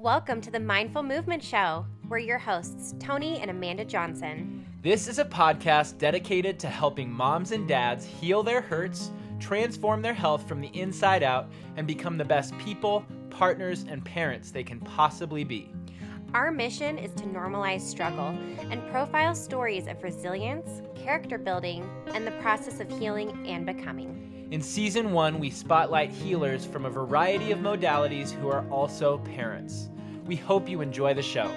Welcome to the Mindful Movement Show. We're your hosts, Tony and Amanda Johnson. This is a podcast dedicated to helping moms and dads heal their hurts, transform their health from the inside out, and become the best people, partners, and parents they can possibly be. Our mission is to normalize struggle and profile stories of resilience, character building, and the process of healing and becoming. In Season 1, we spotlight healers from a variety of modalities who are also parents. We hope you enjoy the show.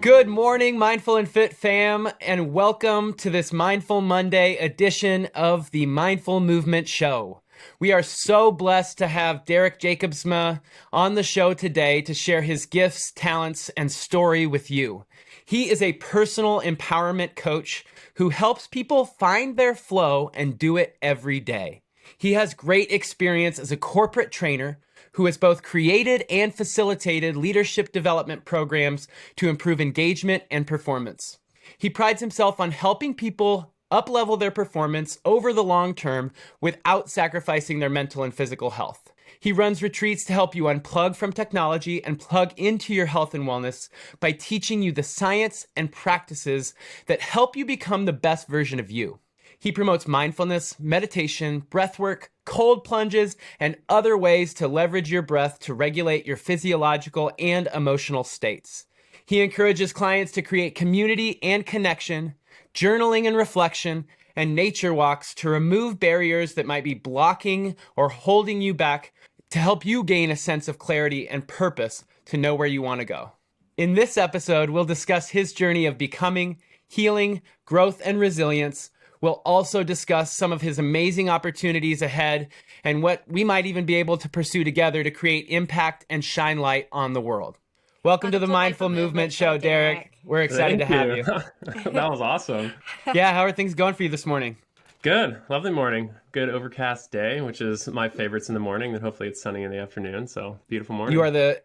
Good morning, Mindful and Fit fam, and welcome to this Mindful Monday edition of the Mindful Movement Show. We are so blessed to have Derek Jacobsma on the show today to share his gifts, talents, and story with you. He is a personal empowerment coach who helps people find their flow and do it every day. He has great experience as a corporate trainer who has both created and facilitated leadership development programs to improve engagement and performance. He prides himself on helping people up-level their performance over the long term without sacrificing their mental and physical health. He runs retreats to help you unplug from technology and plug into your health and wellness by teaching you the science and practices that help you become the best version of you. He promotes mindfulness, meditation, breathwork, cold plunges, and other ways to leverage your breath to regulate your physiological and emotional states. He encourages clients to create community and connection, journaling and reflection, and nature walks to remove barriers that might be blocking or holding you back to help you gain a sense of clarity and purpose to know where you want to go. In this episode, we'll discuss his journey of becoming, healing, growth, and resilience. We'll also discuss some of his amazing opportunities ahead and what we might even be able to pursue together to create impact and shine light on the world. Welcome to the Mindful Movement Show, Derek. We're excited to have you. That was awesome. Yeah, how are things going for you this morning? Good. Lovely morning. Good overcast day, which is my favorites in the morning, and hopefully it's sunny in the afternoon. So beautiful morning.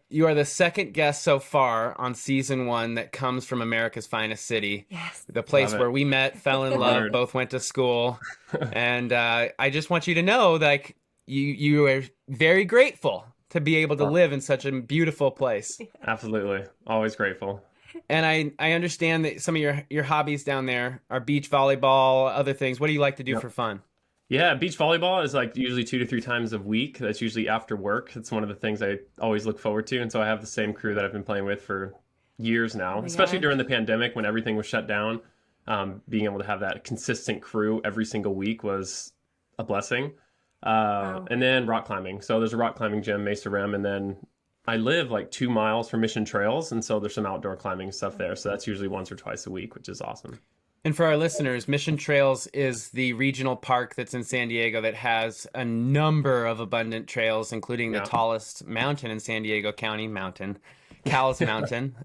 You are the second guest so far on Season 1 that comes from America's finest city. Yes. The place where we met, fell in love, both went to school. And I just want you to know that you are very grateful to be able to live in such a beautiful place. Absolutely. Always grateful. And I understand that some of your hobbies down there are beach volleyball, other things. What do you like to do for fun? Yeah, beach volleyball is like usually 2 to 3 times a week. That's usually after work. It's one of the things I always look forward to. And so I have the same crew that I've been playing with for years now, especially during the pandemic when everything was shut down. Being able to have that consistent crew every single week was a blessing. Wow. And then rock climbing. So there's a rock climbing gym, Mesa Rim, and then I live like 2 miles from Mission Trails, and so there's some outdoor climbing stuff there. So that's usually once or twice a week, which is awesome. And for our listeners, Mission Trails is the regional park that's in San Diego that has a number of abundant trails, including the tallest mountain in San Diego County, Cowles Mountain,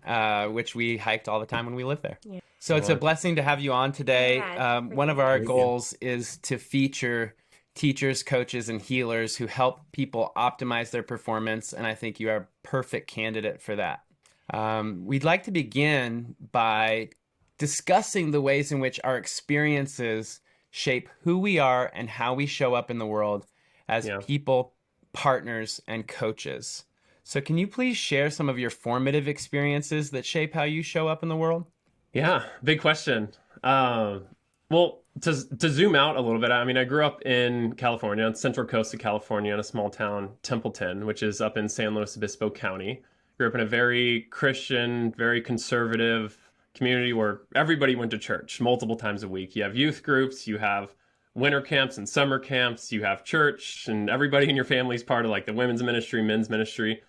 which we hiked all the time when we lived there. Yeah. So it's a blessing to have you on today. One of our goals is to feature teachers, coaches, and healers who help people optimize their performance, and I think you are a perfect candidate for that. We'd like to begin by discussing the ways in which our experiences shape who we are and how we show up in the world as people, partners, and coaches. So can you please share some of your formative experiences that shape how you show up in the world? Yeah, big question. Well, to zoom out a little bit, I mean, I grew up in California, on the central coast of California, in a small town, Templeton, which is up in San Luis Obispo County. Grew up in a very Christian, very conservative community where everybody went to church multiple times a week. You have youth groups, you have winter camps and summer camps, you have church, and everybody in your family is part of like the women's ministry, men's ministry.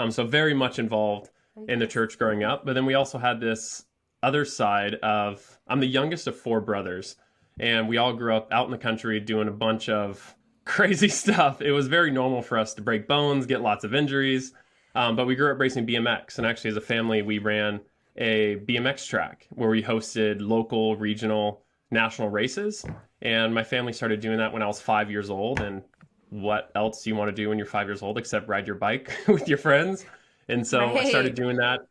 So very much involved in the church growing up. But then we also had this other side of, I'm the youngest of 4 brothers, and we all grew up out in the country doing a bunch of crazy stuff. It was very normal for us to break bones, get lots of injuries, but we grew up racing BMX. And actually as a family, we ran a BMX track where we hosted local, regional, national races. And my family started doing that when I was 5 years old. And what else do you want to do when you're 5 years old except ride your bike with your friends? And so I started doing that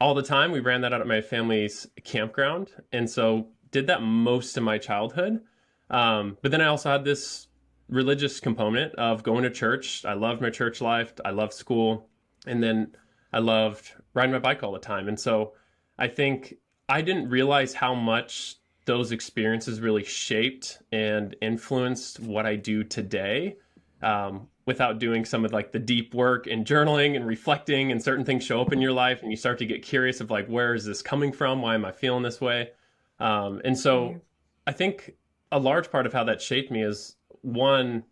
all the time. We ran that out at my family's campground. And so did that most of my childhood. But then I also had this religious component of going to church. I loved my church life. I loved school. And then I loved riding my bike all the time. And so I think I didn't realize how much those experiences really shaped and influenced what I do today, without doing some of like the deep work and journaling and reflecting, and certain things show up in your life and you start to get curious of like, where is this coming from? Why am I feeling this way? And so I think a large part of how that shaped me is one,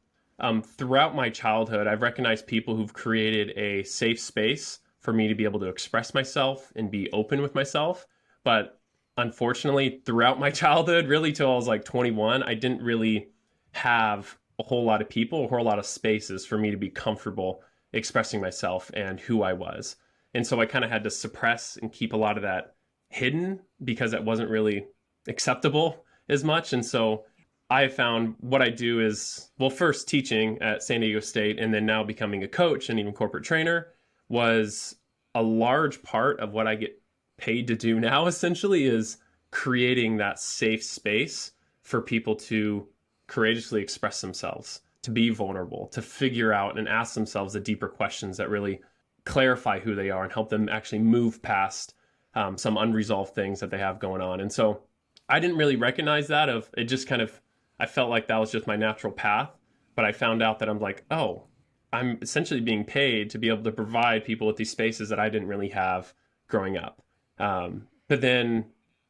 throughout my childhood, I've recognized people who've created a safe space for me to be able to express myself and be open with myself. But unfortunately, throughout my childhood, really till I was like 21, I didn't really have a whole lot of people, a whole lot of spaces for me to be comfortable expressing myself and who I was. And so I kind of had to suppress and keep a lot of that hidden because it wasn't really acceptable as much. And so I found what I do is, well, first teaching at San Diego State and then now becoming a coach and even corporate trainer was a large part of what I get paid to do now, essentially, is creating that safe space for people to courageously express themselves, to be vulnerable, to figure out and ask themselves the deeper questions that really clarify who they are and help them actually move past some unresolved things that they have going on. And so I didn't really recognize that. It just kind of, I felt like that was just my natural path. But I found out that I'm like, oh, I'm essentially being paid to be able to provide people with these spaces that I didn't really have growing up. But then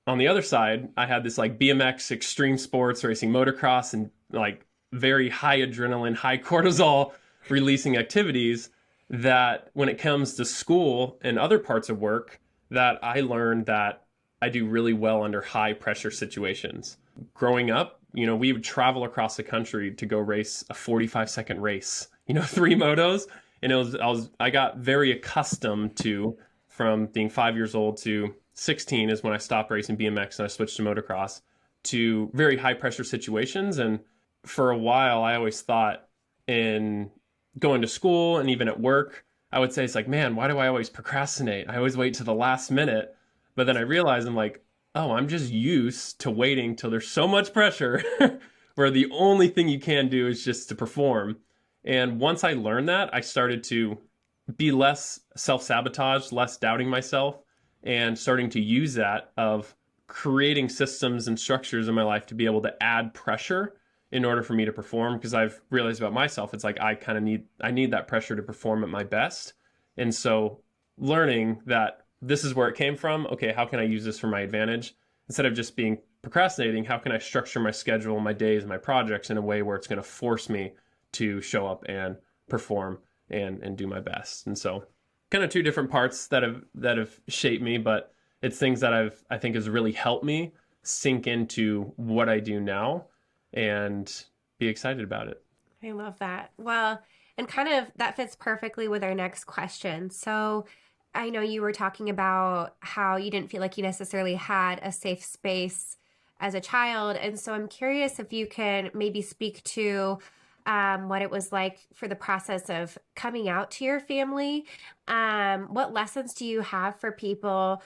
on the other side, I had this like BMX, extreme sports, racing motocross, and like very high adrenaline, high cortisol releasing activities that when it comes to school and other parts of work, that I learned that I do really well under high pressure situations. Growing up, we would travel across the country to go race a 45-second race, 3 motos. And I got very accustomed to, from being 5 years old to 16 is when I stopped racing BMX and I switched to motocross, to very high pressure situations. And for a while, I always thought, in going to school and even at work, I would say, it's like, man, why do I always procrastinate? I always wait to the last minute. But then I realized, I'm like, oh, I'm just used to waiting till there's so much pressure where the only thing you can do is just to perform. And once I learned that, I started to be less self-sabotage, less doubting myself, and starting to use that of creating systems and structures in my life to be able to add pressure in order for me to perform. Because I've realized about myself, it's like I need that pressure to perform at my best. And so learning that this is where it came from. Okay, how can I use this for my advantage? Instead of just being procrastinating, how can I structure my schedule, my days, my projects in a way where it's going to force me to show up and perform and do my best? And so kind of two different parts that have shaped me, but it's things that I think has really helped me sink into what I do now and be excited about it. I love that. Well, and kind of that fits perfectly with our next question. So I know you were talking about how you didn't feel like you necessarily had a safe space as a child. And so I'm curious if you can maybe speak to what it was like for the process of coming out to your family. What lessons do you have for people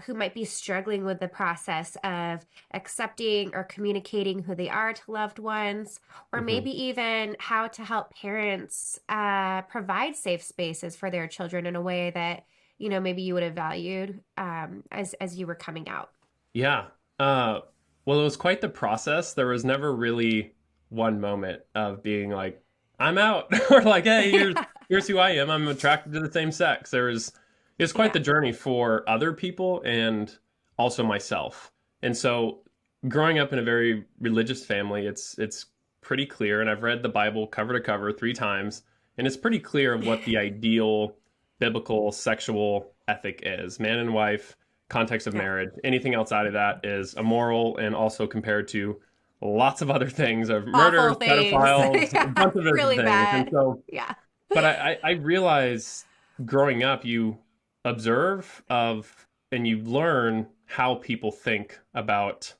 who might be struggling with the process of accepting or communicating who they are to loved ones, or maybe even how to help parents provide safe spaces for their children in a way that maybe you would have valued as you were coming out? Yeah. Well, it was quite the process. There was never really one moment of being like, I'm out, or like, hey, here's who I am. I'm attracted to the same sex. It's quite the journey for other people and also myself. And so growing up in a very religious family, it's pretty clear. And I've read the Bible cover to cover 3 times. And it's pretty clear what the ideal biblical sexual ethic is. Man and wife, context of marriage. Anything outside of that is immoral, and also compared to lots of other things of murder, pedophiles, a bunch of really things. bad. And so, yeah. But I realized growing up, you observe and you learn how people think about,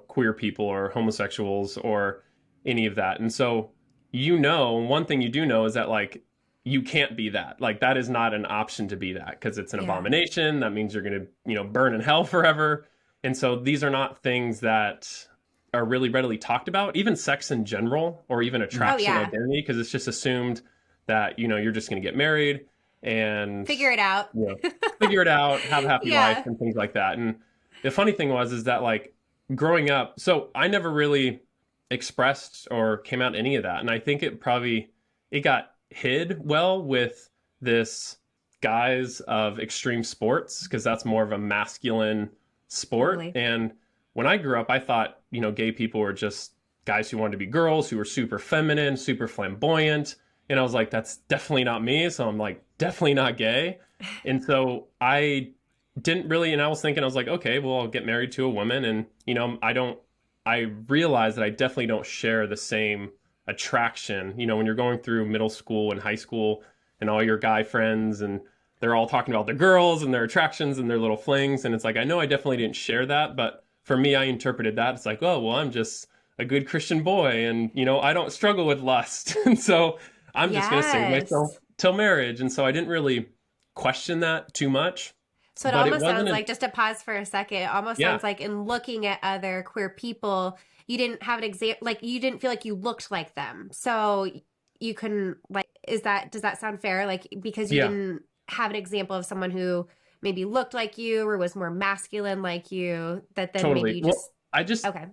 queer people or homosexuals or any of that. And so, one thing you do know is that like, you can't be that. Like, that is not an option to be that, because it's an abomination. That means you're going to, burn in hell forever. And so these are not things that are really readily talked about, even sex in general, or even attraction identity, because it's just assumed that, you're just going to get married and Figure it out. you know, figure it out, have a happy life, Yeah. and things like that. And the funny thing was, is that like growing up, so I never really expressed or came out any of that. And I think it got hid well with this guise of extreme sports, because that's more of a masculine sport. Totally. And when I grew up, I thought, gay people were just guys who wanted to be girls, who were super feminine, super flamboyant. And I was like, that's definitely not me. So I'm like, definitely not gay. And so I didn't really, and I was thinking, I was like, okay, well, I'll get married to a woman. And, I realized that I definitely don't share the same attraction. When you're going through middle school and high school and all your guy friends and they're all talking about their girls and their attractions and their little flings. And it's like, I know I definitely didn't share that. But for me, I interpreted that. It's like, oh, well, I'm just a good Christian boy. And, I don't struggle with lust. And so I'm just going to save myself Yes. till marriage. And so I didn't really question that too much. So it But it almost wasn't sounds like, just to pause for a second, it almost yeah, sounds like in looking at other queer people, you didn't have an example, like you didn't feel like you looked like them. So you couldn't, like, does that sound fair? Like, because you yeah, didn't have an example of someone who maybe looked like you or was more masculine like you, that then maybe totally. you Well, just, I just okay.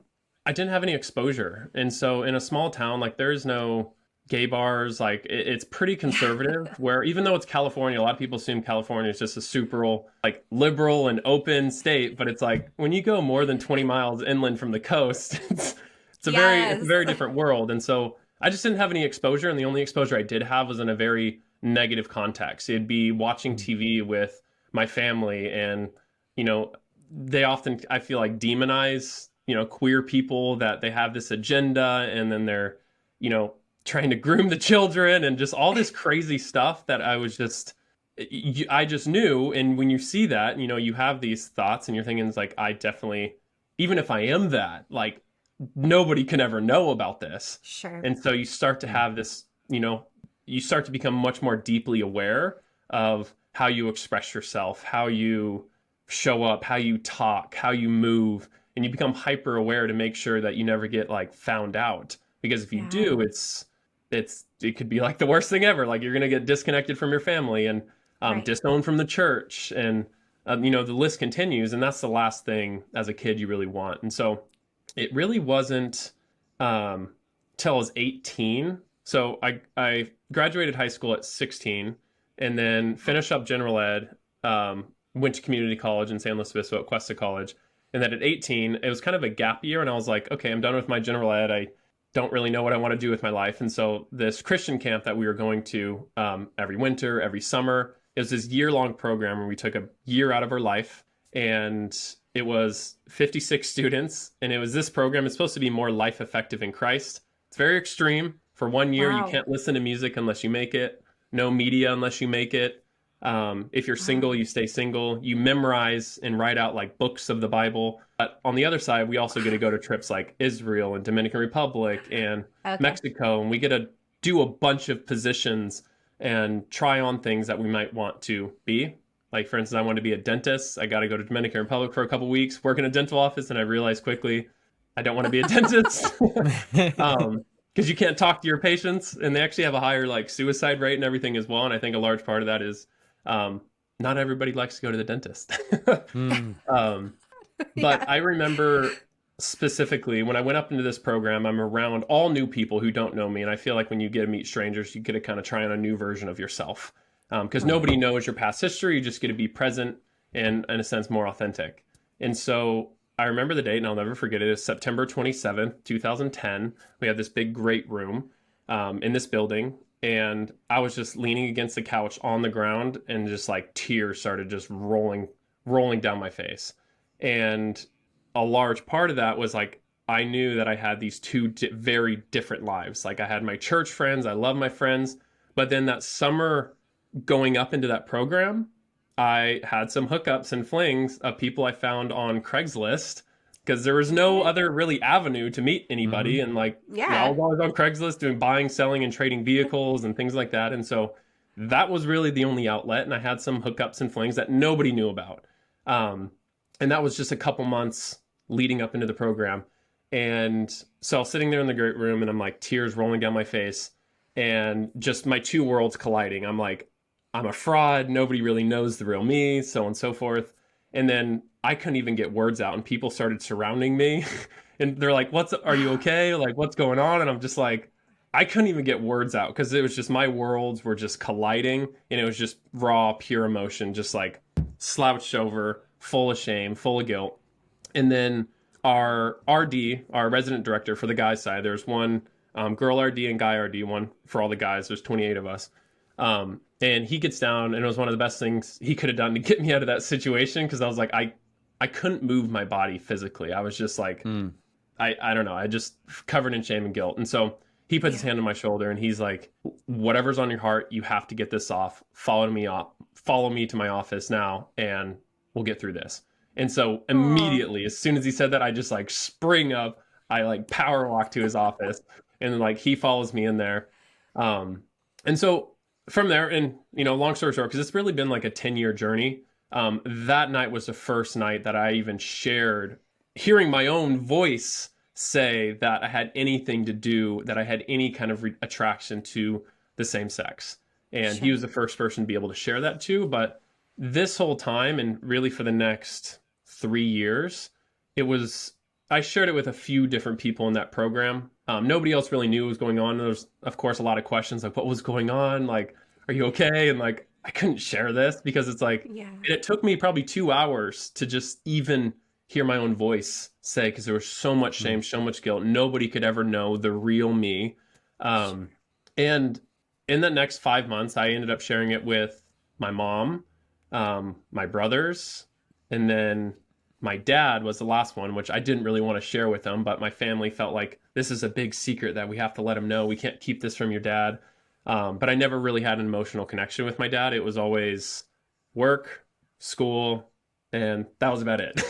I didn't have any exposure. And so in a small town, like there's no gay bars, like it's pretty conservative where even though it's California, a lot of people assume California is just a super like liberal and open state, but it's like when you go more than 20 miles inland from the coast, it's a Yes. very different world. And so I just didn't have any exposure, and the only exposure I did have was in a very negative context. It'd be watching TV with my family, and you know, they often, I feel like, demonize, queer people, that they have this agenda and then they're, you know, trying to groom the children and just all this crazy stuff that I just knew. And when you see that, you have these thoughts and you're thinking, it's like, I definitely, even if I am that, like, nobody can ever know about this. Sure. And so you start to have this, you start to become much more deeply aware of how you express yourself, how you show up, how you talk, how you move, and you become hyper aware to make sure that you never get like found out. Because if you Yeah. do, it could be like the worst thing ever. Like you're gonna get disconnected from your family and Right. disowned from the church, and the list continues. And that's the last thing as a kid you really want. And so it really wasn't till I was 18. So I graduated high school at 16, and then finished up general ed. Went to community college in San Luis Obispo at Cuesta College. And then at 18, it was kind of a gap year. And I was like, okay, I'm done with my general ed. I don't really know what I want to do with my life. And so this Christian camp that we were going to every winter, every summer, it was this year-long program where we took a year out of our life. And it was 56 students. And it was this program. It's supposed to be more life effective in Christ. It's very extreme. For 1 year, you Wow. can't listen to music unless you make it. No media unless you make it. If you're Wow. single, you stay single. You memorize and write out like books of the Bible. But on the other side, we also get to go to trips like Israel and Dominican Republic and Okay. Mexico. And we get to do a bunch of positions and try on things that we might want to be. Like, for instance, I want to be a dentist. I got to go to Dominican Republic for a couple weeks, work in a dental office. And I realized quickly I don't want to be a dentist. Because you can't talk to your patients, and they actually have a higher like suicide rate and everything as well. And I think a large part of that is not everybody likes to go to the dentist. Mm. But Yeah. I remember specifically when I went up into this program, I'm around all new people who don't know me. And I feel like when you get to meet strangers, you get to kind of try on a new version of yourself. Because nobody knows your past history. You just get to be present and, in a sense, more authentic. And so I remember the date, and I'll never forget it. It's September 27th, 2010. We had this big, great room in this building. And I was just leaning against the couch on the ground, and just like tears started just rolling down my face. And a large part of that was like, I knew that I had these very different lives. Like I had my church friends, I love my friends. But then that summer going up into that program, I had some hookups and flings of people I found on Craigslist, because there was no Okay. other really avenue to meet anybody. Mhm. And like, I Yeah. was always on Craigslist doing buying, selling, and trading vehicles and things like that. And so that was really the only outlet. And I had some hookups and flings that nobody knew about. And that was just a couple months leading up into the program. And so I was sitting there in the great room, and I'm like, tears rolling down my face, and just my two worlds colliding. I'm like, I'm a fraud. Nobody really knows the real me, so on and so forth. And then I couldn't even get words out, and people started surrounding me, and they're like, are you okay? Like, what's going on? And I'm just like, I couldn't even get words out because it was just my worlds were just colliding, and it was just raw, pure emotion, just like slouched over, full of shame, full of guilt. And then our RD, our resident director for the guys side, there's one girl RD and guy RD, one for all the guys. There's 28 of us. And he gets down, and it was one of the best things he could have done to get me out of that situation, because I was like, I couldn't move my body physically. I was just like, I don't know. I just covered in shame and guilt. And so he puts his hand on my shoulder, and he's like, whatever's on your heart, you have to get this off. Follow me to my office now, and we'll get through this. And so immediately, as soon as he said that, I just like spring up. I like power walk to his office, and then like he follows me in there. And so from there, and long story short, because it's really been like a 10-year journey. That night was the first night that I even shared hearing my own voice say that I had anything to do, that I had any kind of attraction to the same sex. And he was the first person to be able to share that too. But this whole time, and really for the next 3 years, I shared it with a few different people in that program. Nobody else really knew what was going on. There was, of course, a lot of questions like, what was going on? Like, are you okay? And like, I couldn't share this because it's like, and it took me probably 2 hours to just even hear my own voice say, because there was so much shame, so much guilt. Nobody could ever know the real me. And in the next 5 months, I ended up sharing it with my mom, my brothers, and then my dad was the last one, which I didn't really want to share with them, but my family felt like this is a big secret that we have to let him know. We can't keep this from your dad. But I never really had an emotional connection with my dad. It was always work, school, and that was about it.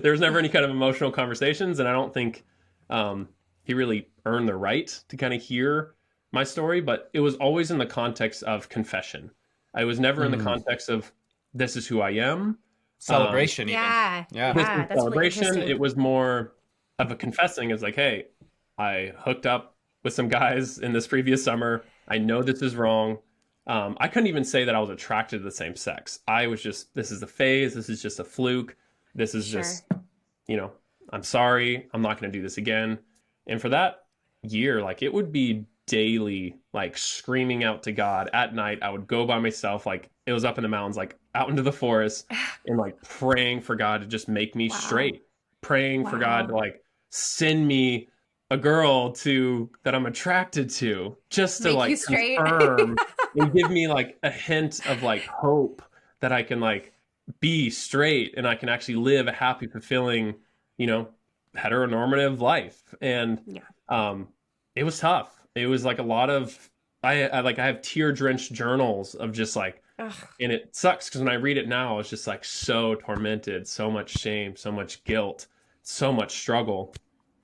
There was never any kind of emotional conversations, and I don't think he really earned the right to kind of hear my story, but it was always in the context of confession. I was never in the context of, this is who I am. Celebration, even. Yeah. That's celebration. Really interesting. It was more of a confessing. It's like, hey, I hooked up with some guys in this previous summer. I know this is wrong. I couldn't even say that I was attracted to the same sex. I was just, this is a phase. This is just a fluke. This is just, I'm sorry. I'm not going to do this again. And for that year, like, it would be daily, like, screaming out to God at night. I would go by myself, like, it was up in the mountains, like out into the forest, and like praying for God to just make me straight, praying for God to like send me a girl that I'm attracted to, just to like confirm and give me like a hint of like hope that I can like be straight and I can actually live a happy, fulfilling, heteronormative life. And it was tough. It was like a lot of, I have tear-drenched journals of just like, and it sucks because when I read it now, it's just like so tormented, so much shame, so much guilt, so much struggle.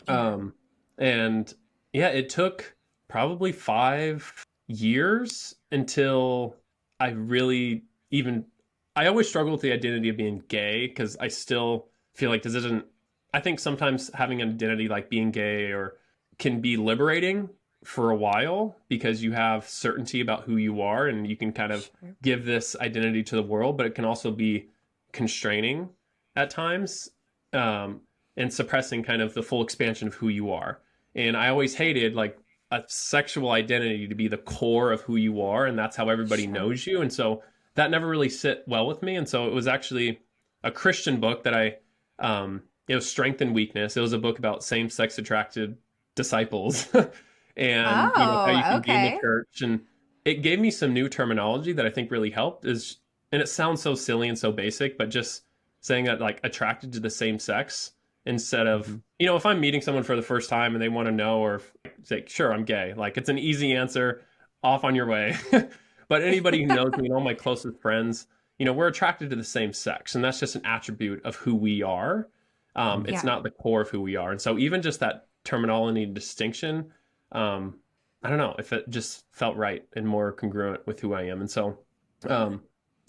And it took probably 5 years until I really I always struggle with the identity of being gay, because I still feel like I think sometimes having an identity like being gay can be liberating for a while, because you have certainty about who you are and you can kind of give this identity to the world, but it can also be constraining at times, and suppressing kind of the full expansion of who you are. And I always hated like a sexual identity to be the core of who you are, and that's how everybody knows you. And so that never really sit well with me. And so it was actually a Christian book that it was Strength and Weakness. It was a book about same-sex attracted disciples. And how you can be in the church, and it gave me some new terminology that I think really helped. And it sounds so silly and so basic, but just saying that like attracted to the same sex, instead of if I'm meeting someone for the first time and they want to know, or say, sure, I'm gay, like it's an easy answer, off on your way. But anybody who knows me, all my closest friends, we're attracted to the same sex, and that's just an attribute of who we are. It's not the core of who we are. And so even just that terminology distinction, I don't know if it just felt right and more congruent with who I am. And so, but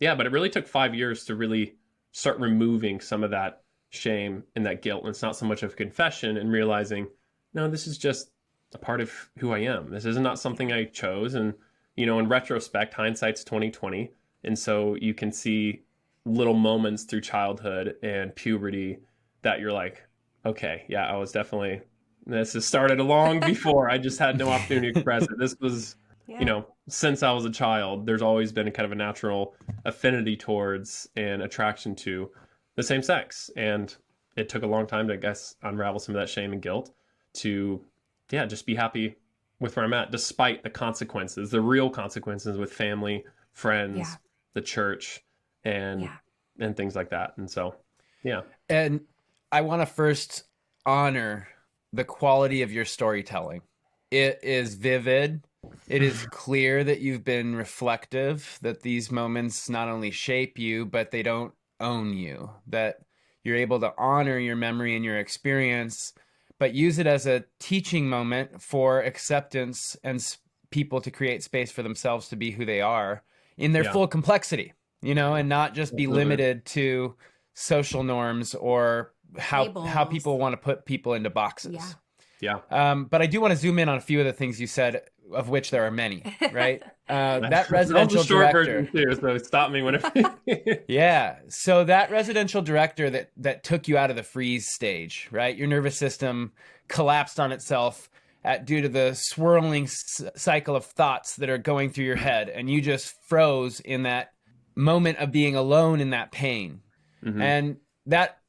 it really took 5 years to really start removing some of that shame and that guilt. And it's not so much of confession and realizing, no, this is just a part of who I am. This is not something I chose. And, in retrospect, hindsight's 2020. And so you can see little moments through childhood and puberty that you're like, okay, yeah, I was definitely, this has started long before. I just had no opportunity to express it. This was, Yeah. since I was a child, there's always been a kind of a natural affinity towards and attraction to the same sex. And it took a long time to, I guess, unravel some of that shame and guilt to, yeah, just be happy with where I'm at, despite the consequences, the real consequences with family, Yeah. friends, the church, and Yeah. things like that. And so, yeah, And I want to first honor the quality of your storytelling. It is vivid. It is clear that you've been reflective, that these moments not only shape you, but they don't own you, that you're able to honor your memory and your experience, but use it as a teaching moment for acceptance and people to create space for themselves to be who they are in their yeah, full complexity, and not just be absolutely. limited to social norms or how Labels. people want to put people into Yeah. boxes. Yeah. But I do want to zoom in on a few of the things you said, of which there are many, right? That That was a residential short director. version too, so stop me whenever. Yeah. So that residential director that took you out of the freeze stage, right? Your nervous system collapsed on itself due to the swirling cycle of thoughts that are going through your head, and you just froze in that moment of being alone in that pain. Hmm. And that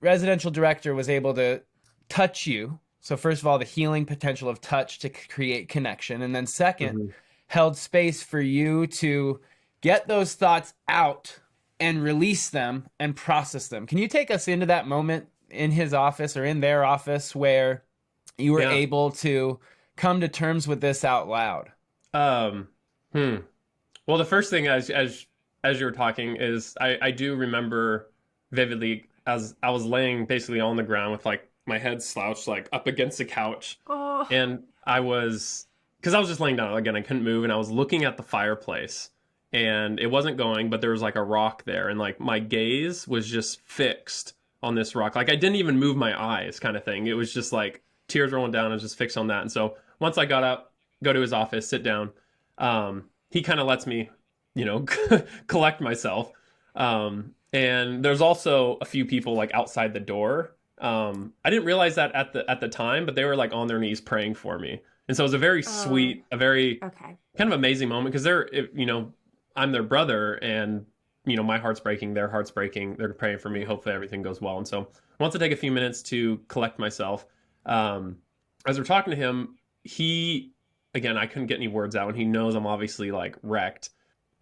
residential director was able to touch you. So first of all, the healing potential of touch to create connection, and then second, Hmm. held space for you to get those thoughts out and release them and process them. Can you take us into that moment in his office or in their office where you were Yeah. able to come to terms with this out loud? Um, hmm. Well, the first thing as you were talking is I do remember vividly as I was laying basically on the ground with like my head slouched like up against the couch, Oh. and I was because I was just laying down again, I couldn't move, and I was looking at the fireplace, and it wasn't going, but there was like a rock there, and like my gaze was just fixed on this rock. Like I didn't even move my eyes, kind of thing. It was just like tears rolling down. I was just fixed on that, and so once I got up, go to his office, sit down. He kind of lets me, collect myself. And there's also a few people like outside the door. I didn't realize that at the time, but they were like on their knees praying for me. And so it was a very Oh. sweet, a very Okay. kind of amazing moment because I'm their brother, and my heart's breaking, their heart's breaking. They're praying for me. Hopefully everything goes well. And so once I take a few minutes to collect myself, um, as we're talking to him, he again, I couldn't get any words out, and he knows I'm obviously like wrecked.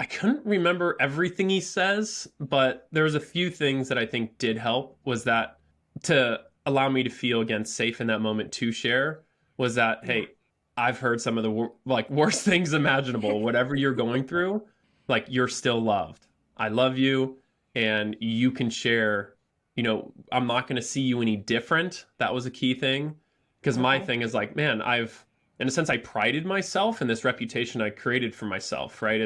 I couldn't remember everything he says, but there's a few things that I think did help. Was that to allow me to feel again safe in that moment to share? Was that, Yeah. hey, I've heard some of the like worst things imaginable. Whatever you're going through, like you're still loved. I love you, and you can share. I'm not going to see you any different. That was a key thing, because my Okay. thing is like, man, in a sense, I prided myself in this reputation I created for myself. Right?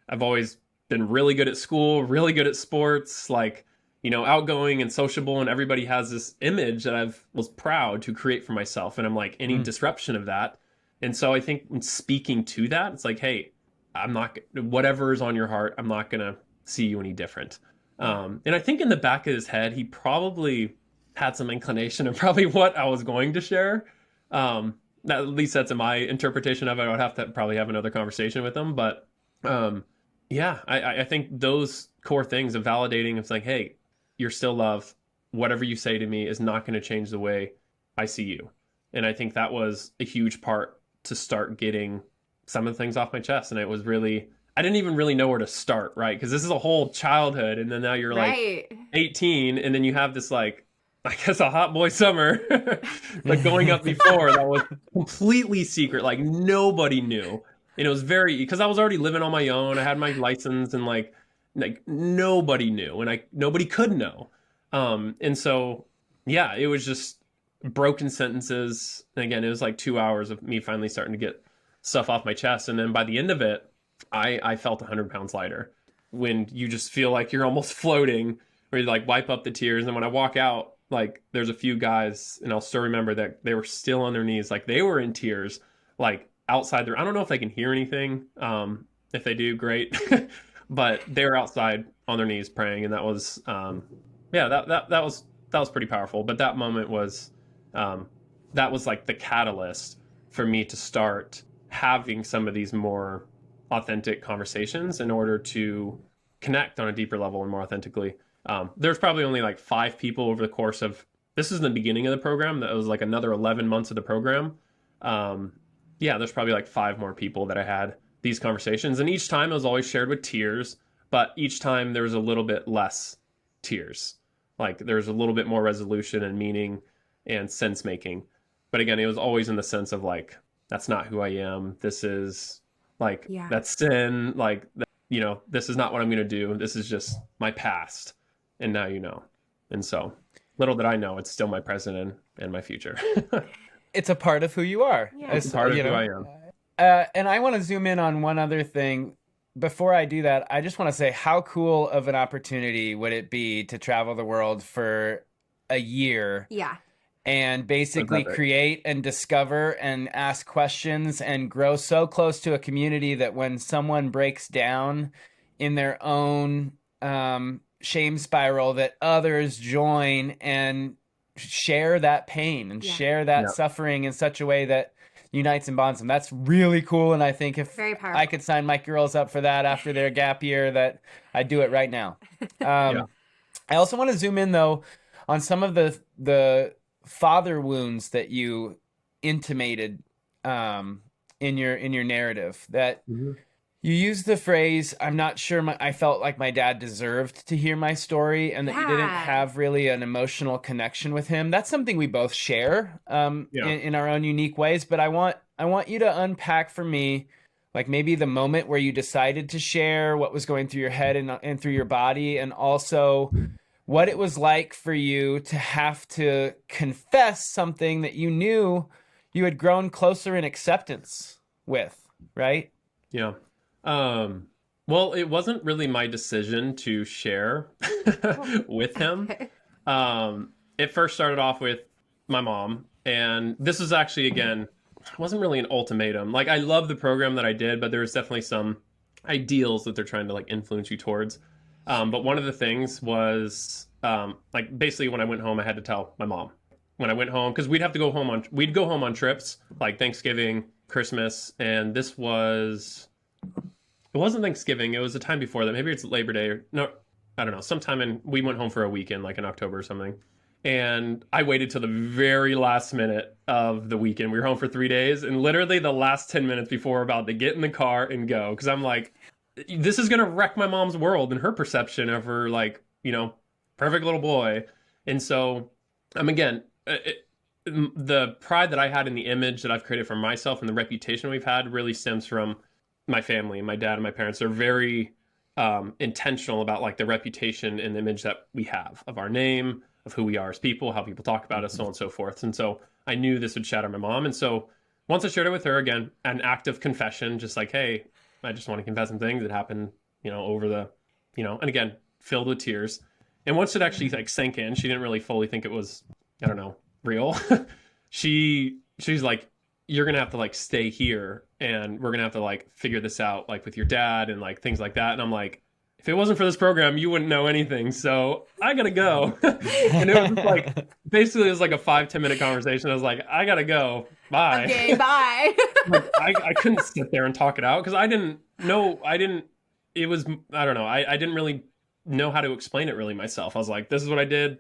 I've always been really good at school, really good at sports, like, outgoing and sociable, and everybody has this image that I was proud to create for myself. And I'm like, any Mm. disruption of that. And so I think when speaking to that, it's like, hey, I'm not, whatever is on your heart, I'm not going to see you any different. Yeah. And I think in the back of his head, he probably had some inclination of probably what I was going to share. At least that's my interpretation of it. I would have to probably have another conversation with him. But um, yeah, I think those core things of validating, of like, hey, you're still loved. Whatever you say to me is not going to change the way I see you. And I think that was a huge part to start getting some of the things off my chest. And it was really, I didn't even really know where to start, right? Because this is a whole childhood. And then now you're like Right. 18, and then you have this, like, I guess a hot boy summer, like going up before that was completely secret. Like nobody knew. And it was because I was already living on my own. I had my license, and like nobody knew, and nobody could know. And so, yeah, it was just broken sentences. And again, it was like 2 hours of me finally starting to get stuff off my chest. And then by the end of it, I felt 100 pounds lighter, when you just feel like you're almost floating, where you like wipe up the tears. And when I walk out, like there's a few guys, and I'll still remember that they were still on their knees, like they were in tears, like outside there. I don't know if they can hear anything. If they do, great. but they were outside on their knees praying, and that was yeah, that was pretty powerful. But that moment was um, that was like the catalyst for me to start having some of these more authentic conversations in order to connect on a deeper level and more authentically. There's probably only like 5 people over the course of this is the beginning of the program. That was like another 11 months of the program. Um, yeah, there's probably like 5 more people that I had these conversations, and each time it was always shared with tears, but each time there was a little bit less tears. Like there's a little bit more resolution and meaning and sense making. But again, it was always in the sense of like, that's not who I am. This is like, Yeah. that's sin. Like, you know, this is not what I'm going to do. This is just my past. And now you know. And so little did I know, it's still my present and my future. It's a part of who you are. Yeah. It's part of who I am. And I want to zoom in on one other thing. Before I do that, I just want to say how cool of an opportunity would it be to travel the world for a year Yeah. and basically Love it. create and discover and ask questions and grow so close to a community that when someone breaks down in their own shame spiral, that others join and share that pain and Yeah. share that Yeah. suffering in such a way that unites and bonds them. That's really cool. And I think if Very powerful. I could sign my girls up for that after their gap year, that I'd do it right now. Yeah. I also want to zoom in though on some of the father wounds that you intimated in your narrative. That Mhm. you used the phrase, "I'm not sure I felt like my dad deserved to hear my story," and that you didn't Yeah. have really an emotional connection with him. That's something we both share Yeah. in our own unique ways. But I want you to unpack for me, like maybe the moment where you decided to share what was going through your head and through your body, and also what it was like for you to have to confess something that you knew you had grown closer in acceptance with, right? Yeah. Um, well, it wasn't really my decision to share with him. Okay. It first started off with my mom, and this was actually, again, it wasn't really an ultimatum. Like, I love the program that I did, but there was definitely some ideals that they're trying to like influence you towards. But one of the things was like basically when I went home, I had to tell my mom when I went home because we'd go home on trips like Thanksgiving, Christmas, and this was it wasn't Thanksgiving. It was the time before that. Maybe it's Labor Day or no, I don't know. Sometime we went home for a weekend, like in October or something. And I waited till the very last minute of the weekend. We were home for 3 days, and literally the last 10 minutes before we're about to get in the car and go, because I'm like, this is gonna wreck my mom's world and her perception of her, like, you know, perfect little boy. And so, again, the pride that I had in the image that I've created for myself and the reputation we've had really stems from my family. My dad and my parents are very intentional about like the reputation and the image that we have of our name, of who we are as people, how people talk about us, so on and so forth. And so I knew this would shatter my mom. And so once I shared it with her, again, an act of confession, just like, hey, I just want to confess some things that happened, you know, over the, you know, and again, filled with tears. And once it actually like sank in, she didn't really fully think it was, I don't know, real. She's like, you're gonna have to like stay here and we're gonna have to like figure this out like with your dad and like things like that. And I'm like, if it wasn't for this program, you wouldn't know anything. So I gotta go. And it was just like basically it was like a 5-10 minute conversation. I was like, I gotta go. Bye. Okay, bye. Like, I couldn't sit there and talk it out because it was, I don't know. I didn't really know how to explain it really myself. I was like, this is what I did.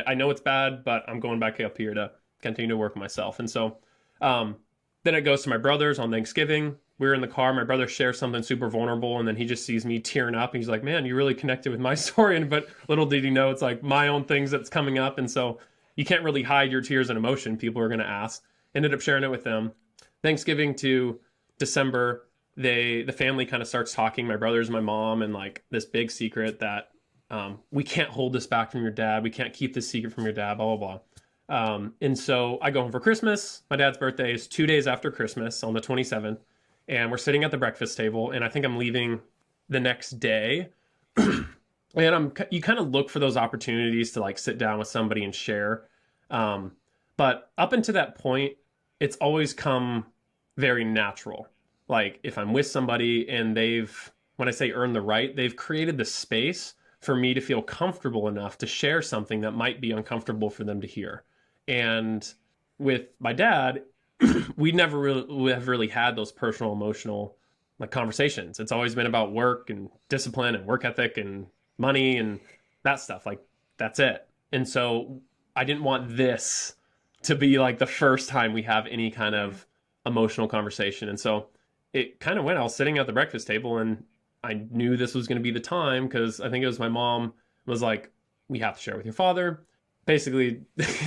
I know it's bad, but I'm going back up here to continue to work on myself. And so, then it goes to my brothers on Thanksgiving. We were in the car. My brother shares something super vulnerable, and then he just sees me tearing up. And he's like, man, you really connected with my story. But little did he know, it's like my own things that's coming up. And so you can't really hide your tears and emotion. People are going to ask. Ended up sharing it with them. Thanksgiving to December, the family kind of starts talking, my brothers and my mom, and like this big secret that we can't hold this back from your dad. We can't keep this secret from your dad, blah, blah, blah. And so I go home for Christmas. My dad's birthday is 2 days after Christmas on the 27th. And we're sitting at the breakfast table. And I think I'm leaving the next day. And you kind of look for those opportunities to like sit down with somebody and share. But up until that point, it's always come very natural. Like if I'm with somebody and they've when I say earn the right, they've created the space for me to feel comfortable enough to share something that might be uncomfortable for them to hear. And with my dad, we never really have really had those personal, emotional like conversations. It's always been about work and discipline and work ethic and money and that stuff. Like that's it. And so I didn't want this to be like the first time we have any kind of emotional conversation. And so it kind of went. I was sitting at the breakfast table and I knew this was going to be the time because I think it was my mom was like, we have to share with your father. Basically,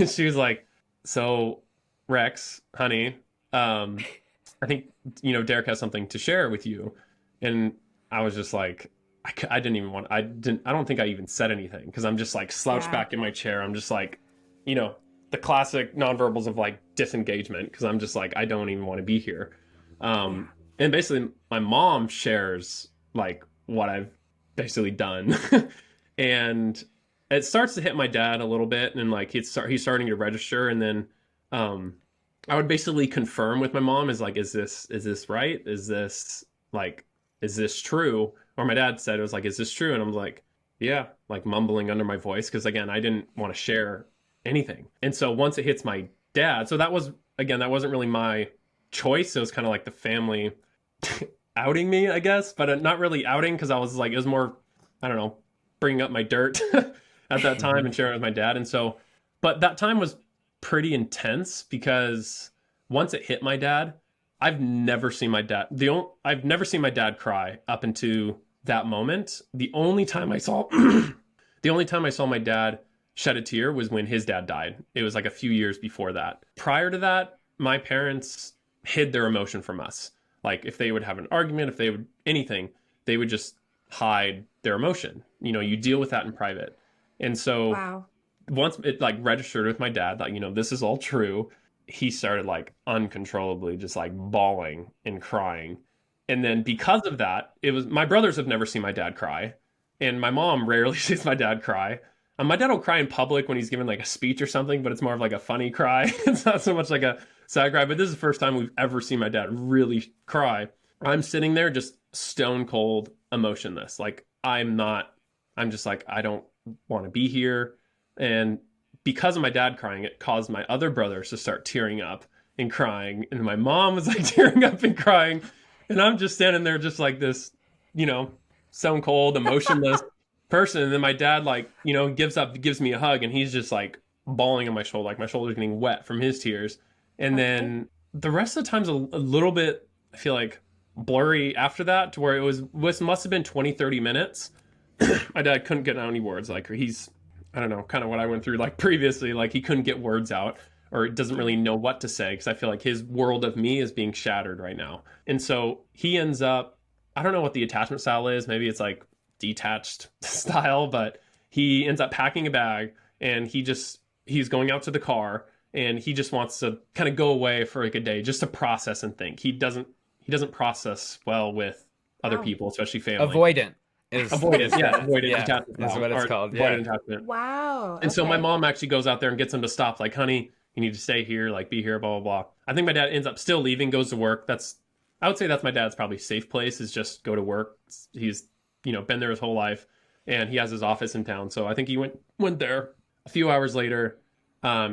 she was like, so Rex, honey, I think, Derek has something to share with you. And I was just like, I don't think I even said anything because I'm just like slouched back in my chair. I'm just like, the classic nonverbals of like disengagement because I'm just like, I don't even want to be here. And basically my mom shares like what I've basically done. And it starts to hit my dad a little bit and like he's starting to register. And then I would basically confirm with my mom is like, is this right? Is this true? Or my dad said, it was like, is this true? And I'm like, yeah, like mumbling under my voice. Cause again, I didn't want to share anything. And so once it hits my dad, so that wasn't really my choice. It was kind of like the family outing me, I guess, but not really outing. Cause I was like, it was more, I don't know, bringing up my dirt at that time and sharing it with my dad. And so, but that time was pretty intense because once it hit my dad, I've never seen my dad cry up into that moment. The only time I saw my dad shed a tear was when his dad died. It was like a few years before that. Prior to that, my parents hid their emotion from us. Like if they would have an argument, if they would anything, they would just hide their emotion. You deal with that in private. And so Wow. once it like registered with my dad that, this is all true, he started like uncontrollably just like bawling and crying. And then because of that, my brothers have never seen my dad cry. And my mom rarely sees my dad cry. My dad will cry in public when he's giving like a speech or something, but it's more of like a funny cry. It's not so much like a sad cry, but this is the first time we've ever seen my dad really cry. I'm sitting there just stone cold emotionless. Like I'm just like, I don't want to be here. And because of my dad crying, it caused my other brothers to start tearing up and crying. And my mom was like tearing up and crying. And I'm just standing there just like this, stone cold, emotionless person. And then my dad gives me a hug and he's just like bawling on my shoulder, like my shoulder's getting wet from his tears. And then the rest of the time's a little bit, I feel like, blurry after that to where must have been 20, 30 minutes. My dad couldn't get out any words. Like I don't know, kind of what I went through like previously, like he couldn't get words out or doesn't really know what to say because I feel like his world of me is being shattered right now. And so he ends up, I don't know what the attachment style is. Maybe it's like detached style, but he ends up packing a bag and he's going out to the car and he just wants to kind of go away for like a day just to process and think. He doesn't process well with other people, especially family. Avoidant. Avoidant attachment is what it's called. Avoidant attachment. Wow. And so my mom actually goes out there and gets him to stop, like, honey, you need to stay here, like, be here, blah, blah, blah. I think my dad ends up still leaving, goes to work. I would say that's my dad's probably safe place is just go to work. He's, been there his whole life and he has his office in town. So I think he went there. A few hours later,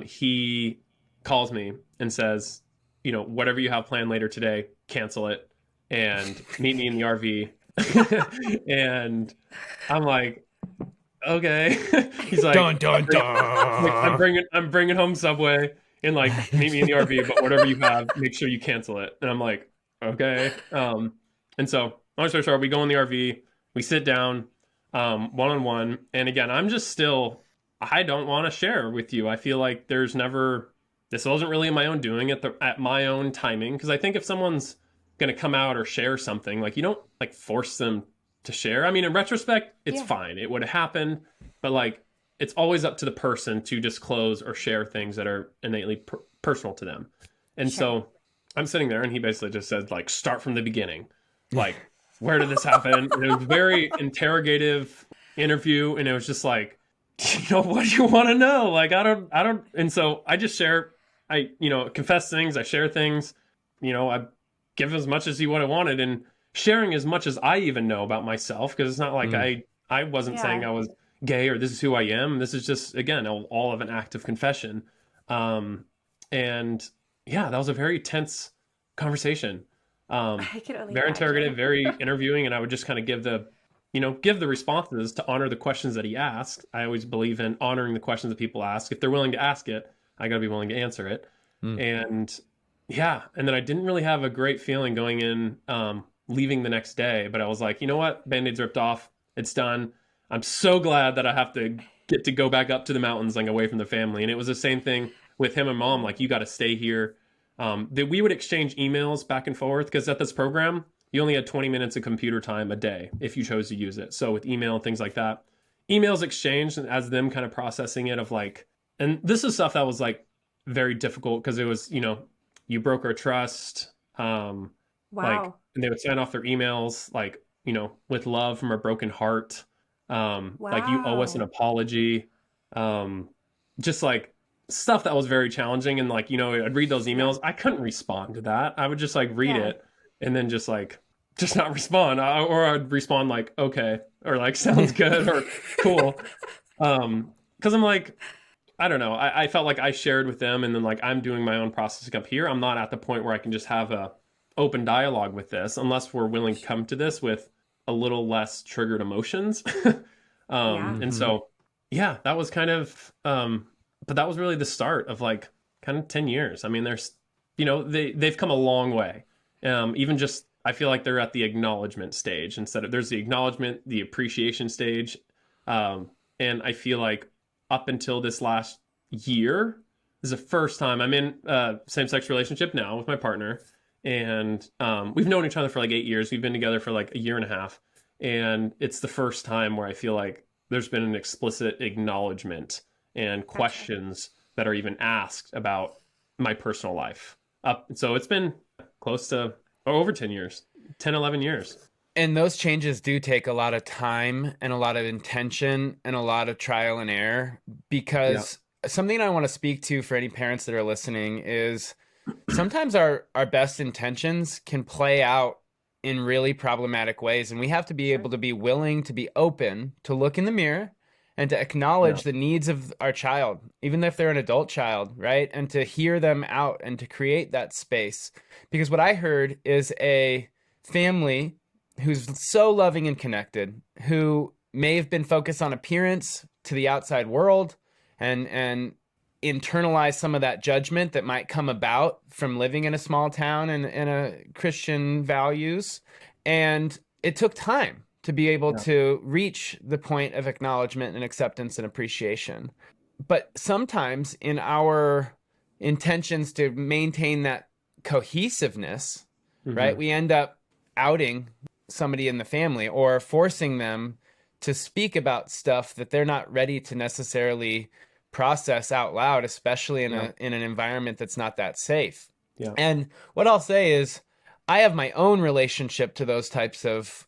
he calls me and says, whatever you have planned later today, cancel it and meet me in the RV. And I'm like, okay. He's like, dun dun dun. I'm bringing home Subway and like meet me in the RV, but whatever you have, make sure you cancel it. And I'm like, okay. And so long story short, we go in the RV, we sit down, one-on-one, and again, I don't want to share with you. I feel like this wasn't really my own doing at my own timing, because I think if someone's going to come out or share something, like you don't like force them to share. I mean, in retrospect, it's fine. It would have happened, but like it's always up to the person to disclose or share things that are innately personal to them. And so I'm sitting there and he basically just said like, start from the beginning. Like, where did this happen? And it was very interrogative interview. And it was just like, what do you want to know? Like, I don't. And so I just share, confess things. I share things, I give as much as he would have wanted. And sharing as much as I even know about myself, because it's not like Mm. I wasn't saying Yeah. I was gay or this is who I am. This is just, again, all of an act of confession. Um, and yeah, that was a very tense conversation. Um, I can only Very interrogative, imagine. very interviewing, and I would just kind of give give the responses to honor the questions that he asked. I always believe in honoring the questions that people ask. If they're willing to ask it, I got to be willing to answer it. Mm. And yeah, and then I didn't really have a great feeling going in, leaving the next day, but I was like, you know what? Band-Aid's ripped off. It's done. I'm so glad that I have to get to go back up to the mountains, like away from the family. And it was the same thing with him and mom. Like, you got to stay here. That we would exchange emails back and forth because at this program, you only had 20 minutes of computer time a day if you chose to use it. So with email and things like that, emails exchanged and as them kind of processing it of like, and this is stuff that was like very difficult because it was, you broke our trust. Like, Wow. and they would sign off their emails, like, with love from a broken heart. Like, you owe us an Wow. apology. Just like stuff that was very challenging. And like, I'd read those Yeah. emails. I couldn't respond to that. I would just like read Yeah. it and then just not respond. Or I'd respond like, okay, or like, sounds good or cool. Because I'm like, I don't know. I felt like I shared with them, and then like I'm doing my own processing up here. I'm not at the point where I can just have a open dialogue with this, unless we're willing to come to this with a little less triggered emotions. Yeah. And Mhm. so, yeah, that was kind of, but that was really the start of like kind of 10 years. I mean, they've come a long way. Even just, I feel like they're at the acknowledgement stage instead of, there's the acknowledgement, the appreciation stage. And I feel like up until this last year is the first time I'm in a same-sex relationship now with my partner. And we've known each other for like 8 years. We've been together for like a year and a half. And it's the first time where I feel like there's been an explicit acknowledgement and Gotcha. questions that are even asked about my personal life. So it's been close to over 10 years, 10, 11 years. And those changes do take a lot of time and a lot of intention and a lot of trial and error, Yeah. because something I want to speak to for any parents that are listening is sometimes our best intentions can play out in really problematic ways, and we have to be Sure. able to be willing to be open to look in the mirror and to Yeah. acknowledge the needs of our child, even if they're an adult child, right? And to hear them out and to create that space. Because what I heard is a family who's so loving and connected, who may have been focused on appearance to the outside world and internalize some of that judgment that might come about from living in a small town and a Christian values. And it took time to be able Yeah. to reach the point of acknowledgement and acceptance and appreciation. But sometimes in our intentions to maintain that cohesiveness, right, Hmm. we end up outing somebody in the family or forcing them to speak about stuff that they're not ready to necessarily process out loud, especially in Yeah. an environment that's not that safe. Yeah. And what I'll say is I have my own relationship to those types of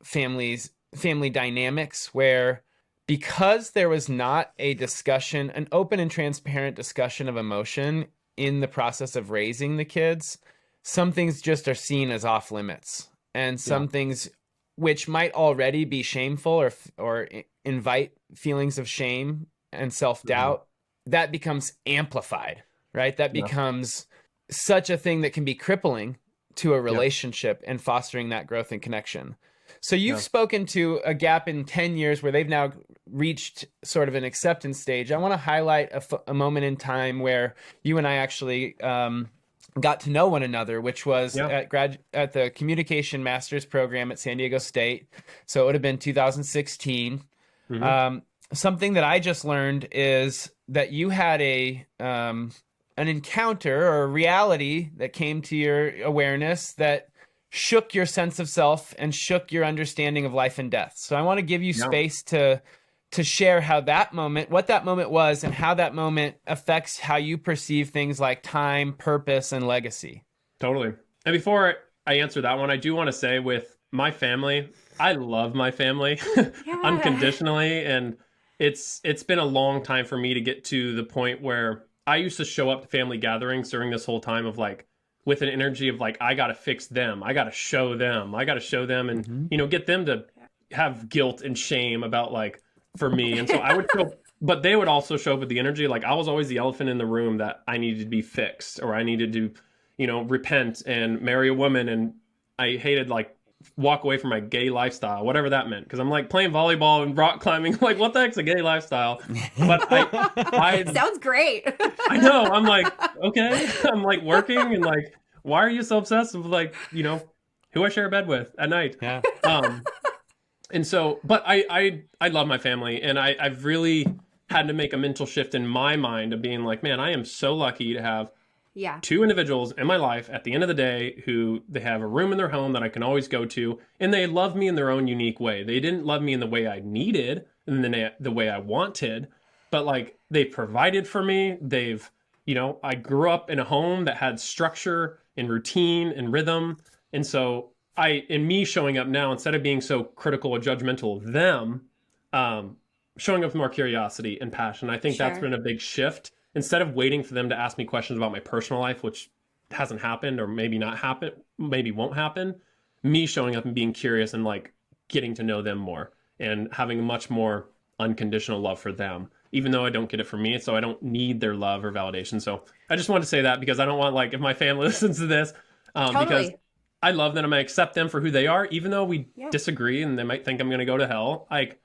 family dynamics where, because there was not a discussion, an open and transparent discussion of emotion in the process of raising the kids, some things just are seen as off limits, and Yeah. some things which might already be shameful or invite feelings of shame and Hmm. self-doubt, that becomes amplified, right? That Yeah. becomes such a thing that can be crippling to a Yeah. relationship and fostering that growth and connection. So you've Yeah. spoken to a gap in 10 years where they've now reached sort of an acceptance stage. I want to highlight a moment in time where you and I actually got to know one another, which was Yeah. at the communication master's program at San Diego State. So it would have been 2016. Hmm. Um, Something that I just learned is that you had an encounter or a reality that came to your awareness that shook your sense of self and shook your understanding of life and death. So I want to give you Yeah. space to share how that moment, what that moment was, and how that moment affects how you perceive things like time, purpose, and legacy. Totally. And before I answer that one, I do want to say with my family, I love my family Yeah. unconditionally, and it's been a long time for me to get to the point where I used to show up to family gatherings during this whole time of like with an energy of like, I got to fix them. I got to show them. I got to show them and, Mm-hmm. get them to have guilt and shame about like, for me. And so I would show, but they would also show up with the energy. Like I was always the elephant in the room that I needed to be fixed, or I needed to, repent and marry a woman. And I hated like walk away from my gay lifestyle, whatever that meant. Cause I'm like playing volleyball and rock climbing. Like what the heck's a gay lifestyle? But I Sounds great. I know. I'm like, okay. I'm like working and like, why are you so obsessed with like, who I share a bed with at night? Yeah. And so, but I love my family, and I've really had to make a mental shift in my mind of being like, man, I am so lucky to have Yeah. two individuals in my life at the end of the day who they have a room in their home that I can always go to, and they love me in their own unique way. They didn't love me in the way I needed and the way I wanted, but like they provided for me. They've, I grew up in a home that had structure and routine and rhythm. And so in me showing up now, instead of being so critical or judgmental of them, showing up with more curiosity and passion. I think that's Sure. been a big shift. Instead of waiting for them to ask me questions about my personal life, which hasn't happened or maybe not happen, maybe won't happen, me showing up and being curious and like getting to know them more and having a much more unconditional love for them, even though I don't get it from me. So I don't need their love or validation. So I just wanted to say that because I don't want like if my family listens to this, because Totally. I love them. I'm going to accept them for who they are, even though we Yeah. disagree and they might think I'm going to go to hell. Like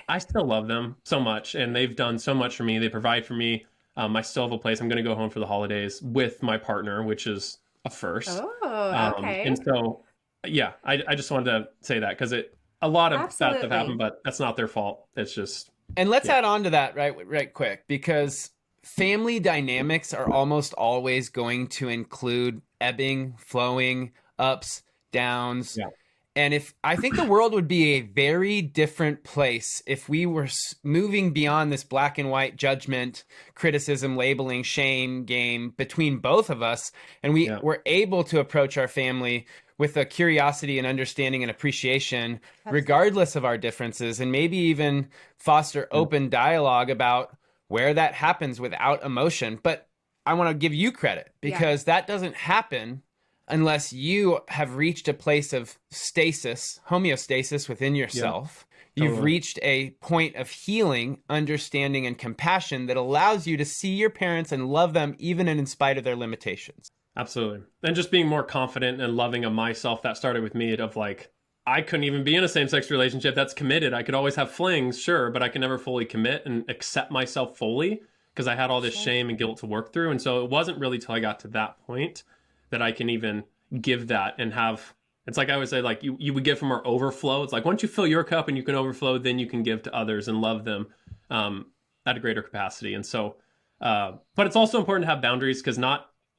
I still love them so much, and they've done so much for me. They provide for me. I still have a place. I'm going to go home for the holidays with my partner, which is a first. Oh, okay. And so, yeah, I just wanted to say that because a lot of bad stuff Absolutely. happened, but that's not their fault. It's just, And let's Yeah. add on to that right quick, because family dynamics are almost always going to include ebbing, flowing, ups, downs. Yeah. And if I think the world would be a very different place if we were moving beyond this black and white judgment, criticism, labeling, shame game between both of us, and we Yeah. were able to approach our family with a curiosity and understanding and appreciation, regardless of our differences, and maybe even foster open dialogue about where that happens without emotion. But I want to give you credit because that doesn't happen unless you have reached a place of stasis, homeostasis within yourself. You've Totally. reached a point of healing, understanding, and compassion that allows you to see your parents and love them even in spite of their limitations. Absolutely. And just being more confident and loving of myself, that started with me of like, I couldn't even be in a same-sex relationship that's committed. I could always have flings, sure, but I could never fully commit and accept myself fully because I had all this shame and guilt to work through. And so it wasn't really till I got to that point that I can even give that and have, it's like I always say, like you would give from our overflow. It's like once you fill your cup and you can overflow, then you can give to others and love them at a greater capacity. And so, but it's also important to have boundaries because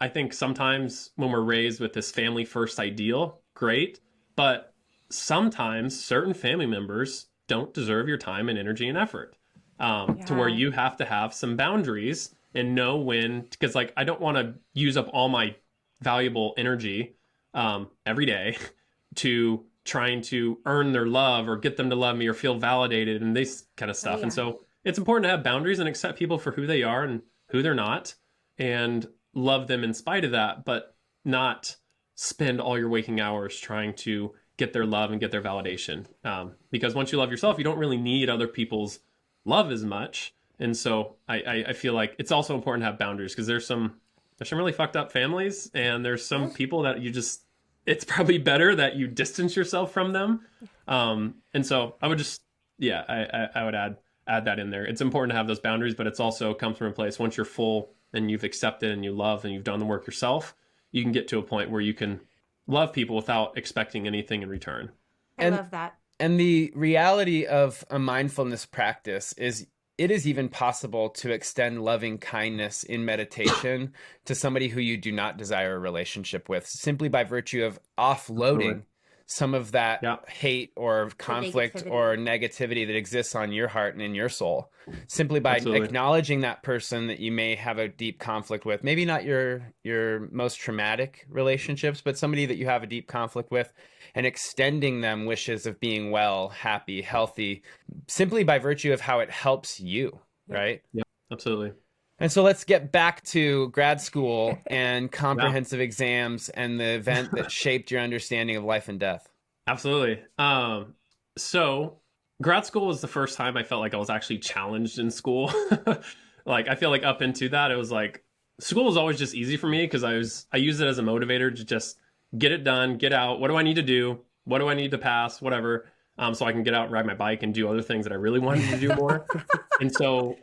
I think sometimes when we're raised with this family first ideal, great, but sometimes certain family members don't deserve your time and energy and effort to where you have to have some boundaries and know when, because like I don't want to use up all my valuable energy every day to trying to earn their love or get them to love me or feel validated and this kind of stuff. And so it's important to have boundaries and accept people for who they are and who they're not and love them in spite of that, but not spend all your waking hours trying to get their love and get their validation. Because once you love yourself, you don't really need other people's love as much. And so I feel like it's also important to have boundaries because there's some really fucked up families and there's some people that it's probably better that you distance yourself from them. And so I would just, I would add that in there. It's important to have those boundaries, but it's also comes from a place once you're full and you've accepted and you love and you've done the work yourself, you can get to a point where you can love people without expecting anything in return. I love that. And the reality of a mindfulness practice is it is even possible to extend loving kindness in meditation to somebody who you do not desire a relationship with, simply by virtue of offloading some of that hate or conflict or negativity that exists on your heart and in your soul, simply by acknowledging that person that you may have a deep conflict with, maybe not your most traumatic relationships, but somebody that you have a deep conflict with, and extending them wishes of being well, happy, healthy, simply by virtue of how it helps you, right? Yeah, absolutely. And so let's get back to grad school and Yeah, comprehensive exams and the event that shaped your understanding of life and death. absolutely. So grad school was the first time I felt like I was actually challenged in school. Like I feel like up into that, it was like school was always just easy for me because I used it as a motivator to just get it done, get out. What do I need to do? What do I need to pass? Whatever. So I can get out and ride my bike and do other things that I really wanted to do more. And so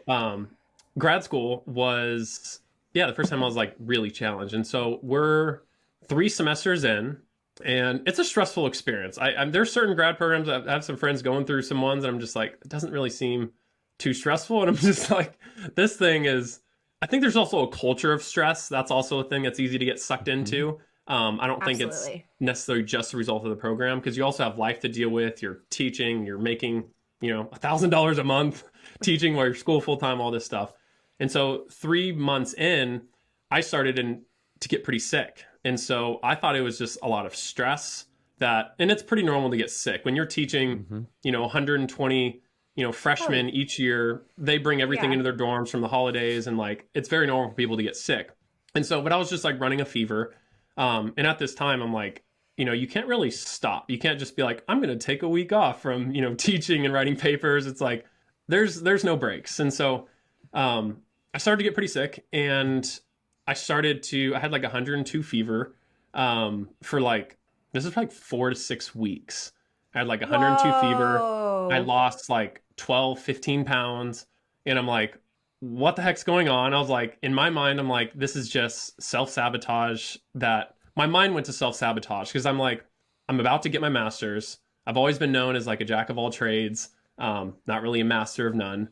grad school was, yeah, the first time I was like really challenged. And so we're 3 semesters in, and it's a stressful experience. There's certain grad programs, I have some friends going through some ones, and I'm just like, it doesn't really seem too stressful. And I'm just like, this thing is, I think there's also a culture of stress. That's also a thing that's easy to get sucked Mhm. into. I don't think it's Absolutely. necessarily just a result of the program because you also have life to deal with. You're teaching, you're making, $1,000 a month teaching while you're school full time, all this stuff. And so 3 months in, I started to get pretty sick. And so I thought it was just a lot of stress and it's pretty normal to get sick when you're teaching, Mhm. 120, Oh, freshmen each year. They bring everything yeah. into their dorms from the holidays, and like it's very normal for people to get sick. And so, but I was just like running a fever. And at this time, I'm like, you can't really stop. You can't just be like, I'm going to take a week off from, teaching and writing papers. It's like there's no breaks. And so I started to get pretty sick, and I had like 102 fever for like, this is like 4 to 6 weeks. I had like 102 fever. I Whoa. lost like 12, 15 pounds. And I'm like, what the heck's going on? I was like, in my mind, I'm like, this is just self sabotage. That my mind went to self sabotage because I'm like, I'm about to get my master's. I've always been known as like a jack of all trades, not really a master of none.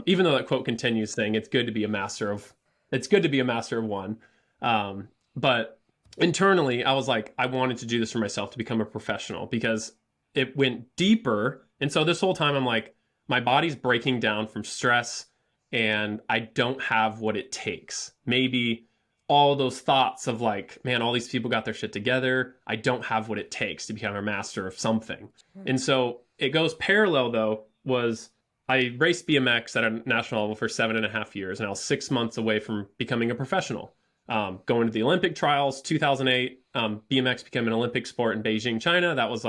Even though that quote continues saying it's good to be a master of one. But internally, I was like, I wanted to do this for myself to become a professional because it went deeper. And so this whole time, I'm like, my body's breaking down from stress, and I don't have what it takes. Maybe all those thoughts of like, man, all these people got their shit together. I don't have what it takes to become a master of something. And so it goes parallel though, was I raced BMX at a national level for 7.5 years, and I was 6 months away from becoming a professional. Going to the Olympic trials, 2008, BMX became an Olympic sport in Beijing, China. That was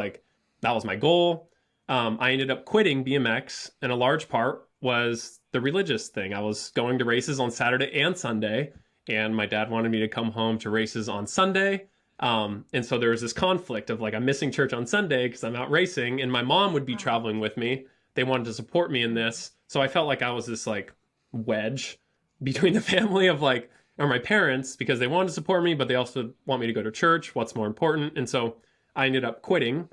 my goal. I ended up quitting BMX, and a large part was the religious thing. I was going to races on Saturday and Sunday, and my dad wanted me to come home to races on Sunday. And so there was this conflict of like, I'm missing church on Sunday because I'm out racing, and my mom would be Wow. traveling with me. They wanted to support me in this. So I felt like I was this like wedge between the family of like, or my parents, because they wanted to support me, but they also want me to go to church. What's more important? And so I ended up quitting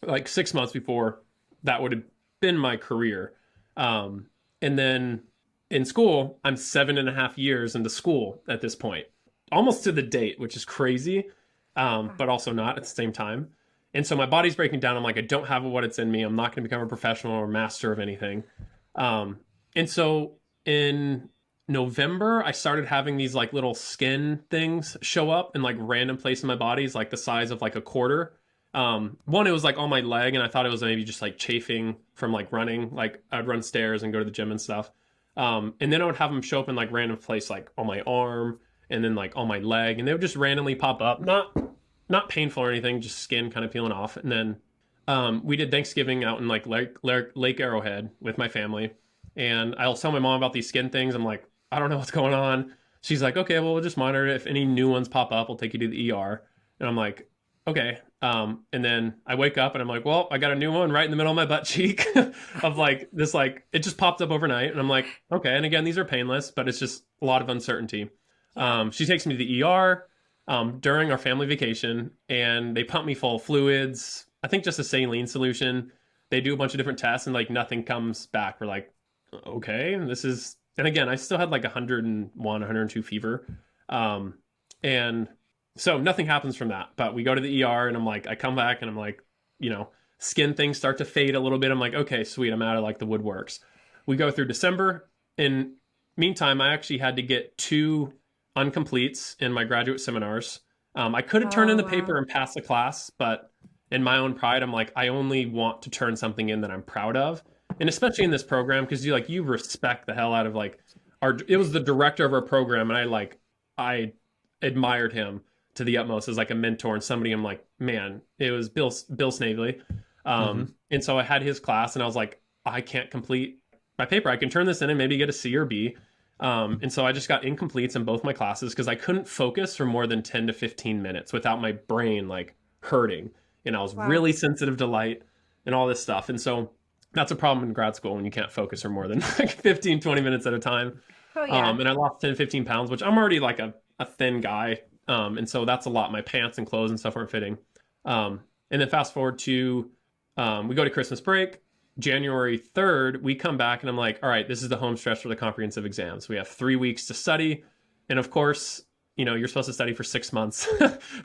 like 6 months before that would have been my career. And then in school, I'm 7.5 years into school at this point, almost to the date, which is crazy, Wow. but also not at the same time. And so my body's breaking down. I'm like, I don't have what it's in me. I'm not going to become a professional or master of anything. Um, and so in November, I started having these like little skin things show up in like random place in my body, like the size of like a quarter. One, it was like on my leg, and I thought it was maybe just like chafing from like running. Like I'd run stairs and go to the gym and stuff. And then I would have them show up in like random place, like on my arm and then like on my leg, and they would just randomly pop up. Not painful or anything, just skin kind of peeling off. And then we did Thanksgiving out in like Lake Arrowhead with my family, and I'll tell my mom about these skin things. I'm like, I don't know what's going on. She's like, okay, well, we'll just monitor it. If any new ones pop up, we'll take you to the ER. And I'm like, okay. And then I wake up and I'm like, well, I got a new one right in the middle of my butt cheek of like this, like it just popped up overnight. And I'm like, okay. And again, these are painless, but it's just a lot of uncertainty. Yeah. She takes me to the ER during our family vacation, and they pump me full of fluids. I think just a saline solution. They do a bunch of different tests, and like nothing comes back. We're like, okay, this is. And again, I still had like 101, 102 fever, and so nothing happens from that. But we go to the ER, and I'm like, I come back, and I'm like, skin things start to fade a little bit. I'm like, okay, sweet, I'm out of like the woodworks. We go through December. In meantime, I actually had to get 2 uncompletes in my graduate seminars. I could have turned in Oh, the paper wow. and passed the class, but in my own pride, I'm like, I only want to turn something in that I'm proud of. And especially in this program, because you respect the hell out of like it was the director of our program, and I admired him to the utmost as like a mentor and somebody. I'm like, man, it was Bill Snavely. Mm-hmm. And so I had his class, and I was like, I can't complete my paper. I can turn this in and maybe get a C or B. And so I just got incompletes in both my classes because I couldn't focus for more than 10 to 15 minutes without my brain like hurting. And I was Wow. really sensitive to light and all this stuff. And so that's a problem in grad school when you can't focus for more than like 15, 20 minutes at a time. Oh yeah. And I lost 10, 15 pounds, which I'm already like a thin guy. And so that's a lot. My pants and clothes and stuff weren't fitting. And then fast forward to, we go to Christmas break. January 3rd, we come back and I'm like, all right, this is the home stretch for the comprehensive exams. We have 3 weeks to study. And of course, you know, you're supposed to study for 6 months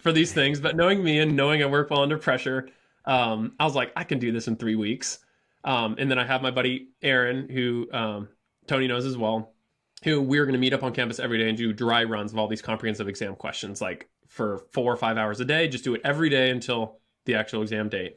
for these things. But knowing me and knowing I work well under pressure, I was like, I can do this in 3 weeks. And then I have my buddy Aaron, who Tony knows as well, who we're going to meet up on campus every day and do dry runs of all these comprehensive exam questions, like for 4 or 5 hours a day. Just do it every day until the actual exam date.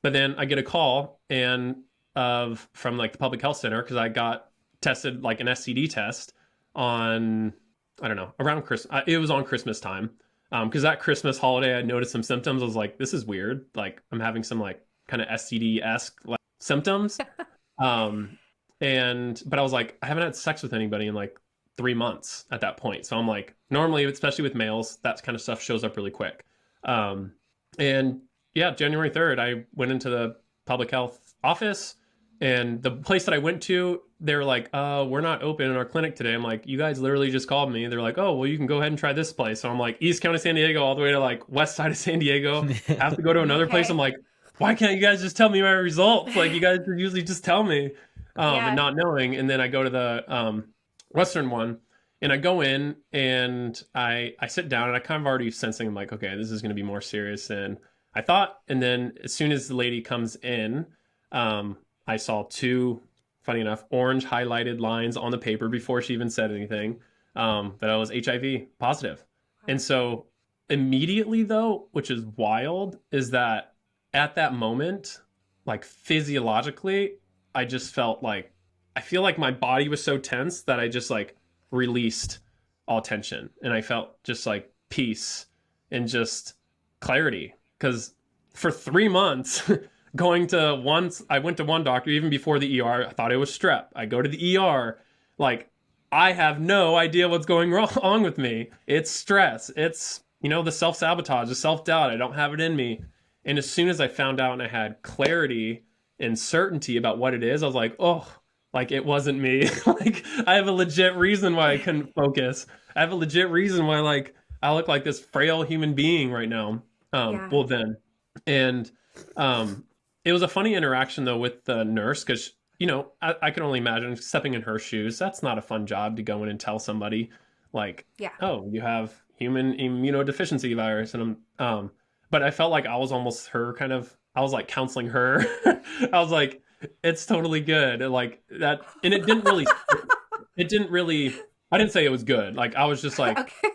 But then I get a call from like the public health center because I got tested like an STD test on, I don't know, around Christmas. It was on Christmas time. Because that Christmas holiday, I noticed some symptoms. I was like, this is weird. Like I'm having some like kind of STD-esque like symptoms. But I was like, I haven't had sex with anybody in like 3 months at that point. So I'm like, normally, especially with males, that kind of stuff shows up really quick. And yeah, January 3rd, I went into the public health office, and the place that I went to, they were like, we're not open in our clinic today. I'm like, you guys literally just called me. They're like, oh, well, you can go ahead and try this place. So I'm like, East County, San Diego, all the way to like west side of San Diego. I have to go to another place. I'm Okay. like, why can't you guys just tell me my results? Like, you guys usually just tell me, and Yeah. not knowing. And then I go to the Western one, and I go in and I sit down, and I kind of already sensing, I'm like, okay, this is going to be more serious than I thought. And then as soon as the lady comes in, I saw two, funny enough, orange highlighted lines on the paper before she even said anything, that I was HIV positive. And so immediately though, which is wild, is that at that moment, like physiologically, I just felt like, I feel like my body was so tense that I just like released all tension. And I felt just like peace and just clarity. Because for 3 months, I went to one doctor even before the ER. I thought it was strep. I go to the ER, like I have no idea what's going wrong with me. It's stress. It's, you know, the self-sabotage, the self-doubt. I don't have it in me. And as soon as I found out and I had clarity and certainty about what it is, I was like, oh, like it wasn't me. Like I have a legit reason why I couldn't focus. I have a legit reason why like I look like this frail human being right now. Yeah. Well then, and it was a funny interaction though with the nurse because you know I can only imagine stepping in her shoes. That's not a fun job to go in and tell somebody like, Yeah. oh, you have human immunodeficiency virus, and but I felt like I was almost her kind of. I was like counseling her. I was like, it's totally good, and like that, and it didn't really. It didn't really. I didn't say it was good. Like I was just like, Okay.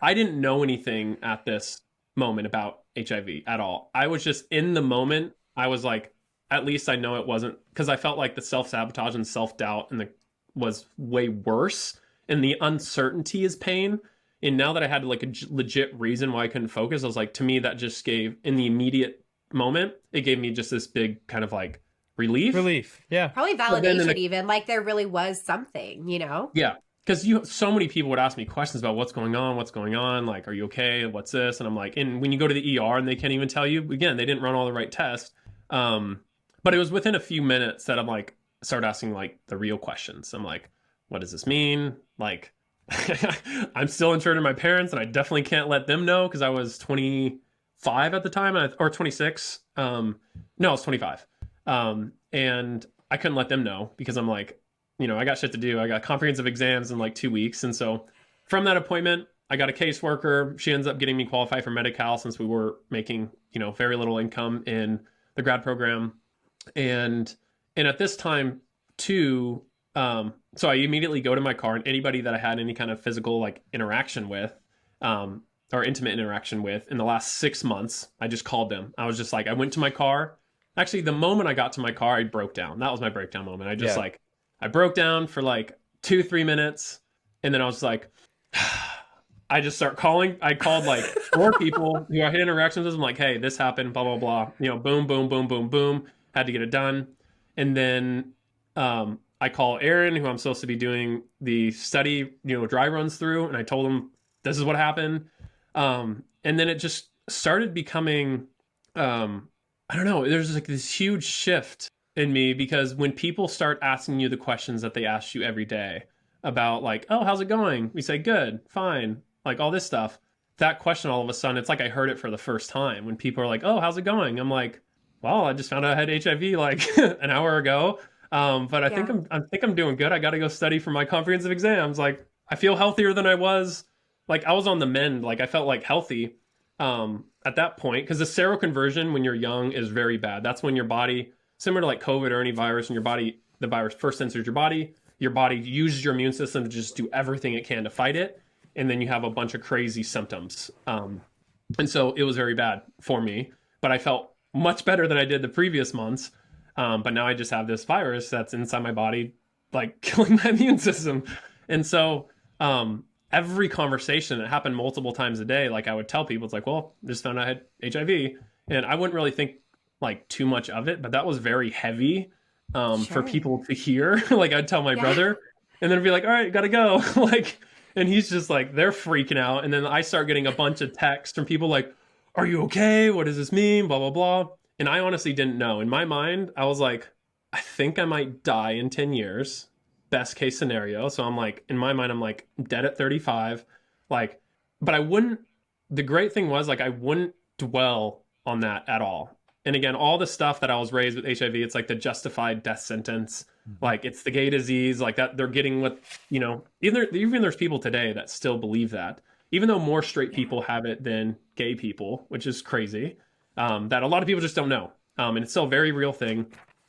I didn't know anything at this moment about HIV at all. I was just in the moment. I was like, at least I know it wasn't, because I felt like the self-sabotage and self-doubt and the was way worse, and the uncertainty is pain. And now that I had like a legit reason why I couldn't focus, I was like, to me, that just gave, in the immediate moment, it gave me just this big kind of like relief. Relief. Yeah. Probably But then validation, even like there really was something, you know? yeah, because so many people would ask me questions about what's going on, like, are you okay, what's this, and I'm like, and when you go to the ER and they can't even tell you, again, they didn't run all the right tests. But it was within a few minutes that I'm like, start asking like the real questions. I'm like, what does this mean? Like, I'm still insured in my parents, and I definitely can't let them know because I was 25 at the time, or 26. No, I was 25. And I couldn't let them know because I'm like, you know, I got shit to do. I got comprehensive exams in like 2 weeks. And so from that appointment, I got a caseworker. She ends up getting me qualified for Medi-Cal since we were making, you know, very little income in the grad program. And at this time too, so I immediately go to my car, and anybody that I had any kind of physical like interaction with, or intimate interaction with in the last 6 months, I just called them. I was just like, I went to my car. Actually, the moment I got to my car, I broke down. That was my breakdown moment. I just Yeah. like, I broke down for like 2-3 minutes, and then I was like, I just start calling. I called like 4 people who I had interactions with. I'm like, hey, this happened, blah, blah, blah. Boom, boom, boom, boom, boom. Had to get it done. And then I call Aaron, who I'm supposed to be doing the study, dry runs through. And I told him, this is what happened. And then it just started becoming, I don't know, there's like this huge shift in me, because when people start asking you the questions that they ask you every day about like, oh, how's it going? We say, good, fine, like all this stuff. That question, all of a sudden, it's like I heard it for the first time when people are like, oh, how's it going? I'm like, well, I just found out I had HIV like an hour ago. But Yeah. I think I'm doing good. I got to go study for my comprehensive exams. Like I feel healthier than I was. Like I was on the mend. Like I felt like healthy at that point, because the seroconversion when you're young is very bad. That's when your body, similar to like COVID or any virus, and the virus first enters your body uses your immune system to just do everything it can to fight it, and then you have a bunch of crazy symptoms. And so it was very bad for me, but I felt much better than I did the previous months. But now I just have this virus that's inside my body, like killing my immune system. And so every conversation that happened multiple times a day, like I would tell people, it's like, well, just found out I had HIV. And I wouldn't really think like too much of it, but that was very heavy for Sure. people to hear. Like I'd tell my Yeah. brother, and then I'd be like, all right, gotta go. Like, and he's just like, they're freaking out. And then I start getting a bunch of texts from people like, are you okay? What does this mean? Blah, blah, blah. And I honestly didn't know. In my mind, I was like, I think I might die in 10 years. Best case scenario. So I'm like, in my mind, I'm like dead at 35. Like, but I wouldn't, the great thing was like, I wouldn't dwell on that at all. And again, all the stuff that I was raised with HIV, it's like the justified death sentence. Like it's the gay disease, like that they're getting what, even there's people today that still believe that, even though more straight Yeah. people have it than gay people, which is crazy, that a lot of people just don't know. And it's still a very real thing.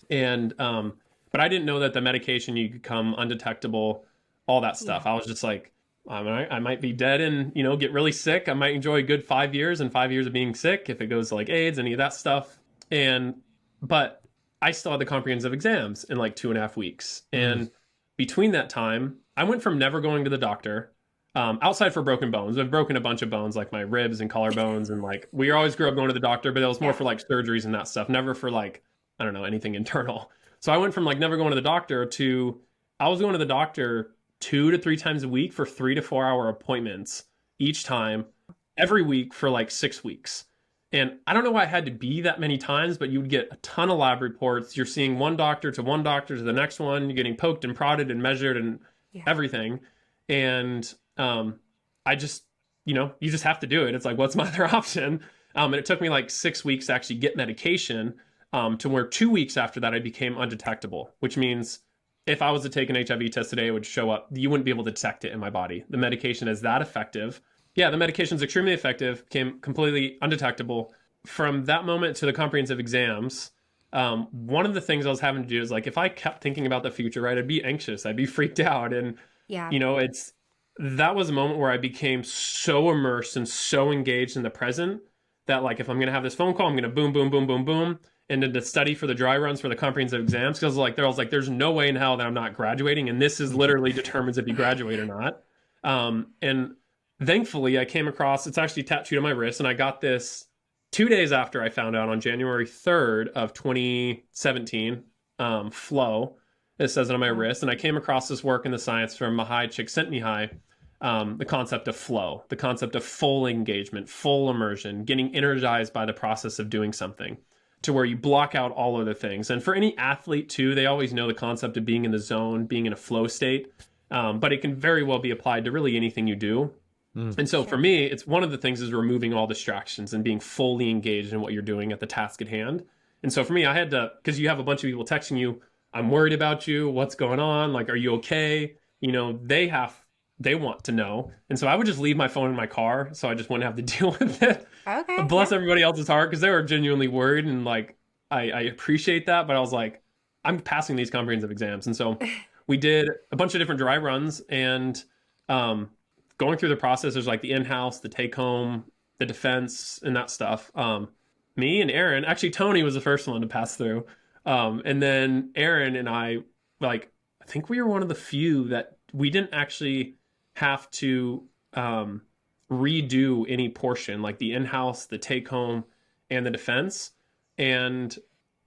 And, but I didn't know that the medication, you could become undetectable, all that Yeah. stuff. I was just like, I might be dead and, get really sick. I might enjoy a good 5 years and 5 years of being sick if it goes to like AIDS, any of that stuff. But I still had the comprehensive exams in like 2.5 weeks. And between that time, I went from never going to the doctor, outside for broken bones. I've broken a bunch of bones, like my ribs and collarbones. And like, we always grew up going to the doctor, but it was more Yeah. for like surgeries and that stuff, never for like, I don't know, anything internal. So I went from like never going to the doctor to I was going to the doctor 2 to 3 times a week for 3 to 4 hour appointments each time, every week for like 6 weeks. And I don't know why I had to be that many times, but you would get a ton of lab reports. You're seeing one doctor to the next one. You're getting poked and prodded and measured and Yeah. everything. And I just, you just have to do it. It's like, what's my other option? And it took me like 6 weeks to actually get medication, to where 2 weeks after that, I became undetectable, which means if I was to take an HIV test today, it would show up. You wouldn't be able to detect it in my body. The medication is that effective. Yeah, the medication is extremely effective, became completely undetectable. From that moment to the comprehensive exams, one of the things I was having to do is like, if I kept thinking about the future, right, I'd be anxious, I'd be freaked out. And, Yeah. that was a moment where I became so immersed and so engaged in the present that like, if I'm going to have this phone call, I'm going to boom, boom, boom, boom, boom. And then to study for the dry runs for the comprehensive exams, because like, I was like, there's no way in hell that I'm not graduating. And this is literally determines if you graduate or not. And thankfully I came across, it's actually tattooed on my wrist, and I got this 2 days after I found out on January 3rd of 2017, flow. It says it on my Oh, wrist. And I came across this work in the science from Mahai Csikszentmihalyi, the concept of flow, the concept of full engagement, full immersion, getting energized by the process of doing something, to where you block out all other things. And for any athlete too, they always know the concept of being in the zone, being in a flow state. But it can very well be applied to really anything you do. And so for sure. me, it's one of the things is removing all distractions and being fully engaged in what you're doing at the task at hand. And so for me, I had to, because you have a bunch of people texting you, I'm worried about you. What's going on? Like, are you okay? They want to know. And so I would just leave my phone in my car, so I just wouldn't have to deal with it. Okay. Bless Yeah. everybody else's heart, because they were genuinely worried. And like, I appreciate that. But I was like, I'm passing these comprehensive exams. And so we did a bunch of different dry runs, and going through the process, there's like the in-house, the take-home, the defense, and that stuff. Me and Aaron, actually Tony was the first one to pass through. And then Aaron and I, like, I think we were one of the few that we didn't actually have to redo any portion, like the in-house, the take-home, and the defense. And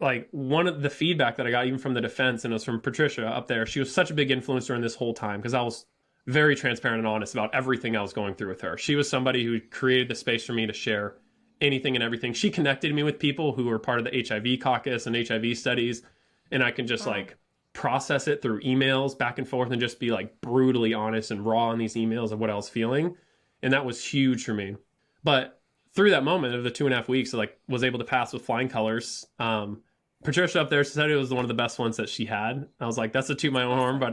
like one of the feedback that I got even from the defense, and it was from Patricia up there, she was such a big influence during this whole time because I was very transparent and honest about everything I was going through with her. She was somebody who created the space for me to share anything and everything. She connected me with people who were part of the HIV caucus and HIV studies, and I can just like process it through emails back and forth and just be like brutally honest and raw in these emails of what I was feeling. And that was huge for me. But through that moment of the 2.5 weeks, I like was able to pass with flying colors. Patricia up there said it was one of the best ones that she had. I was like, that's a toot my own horn, but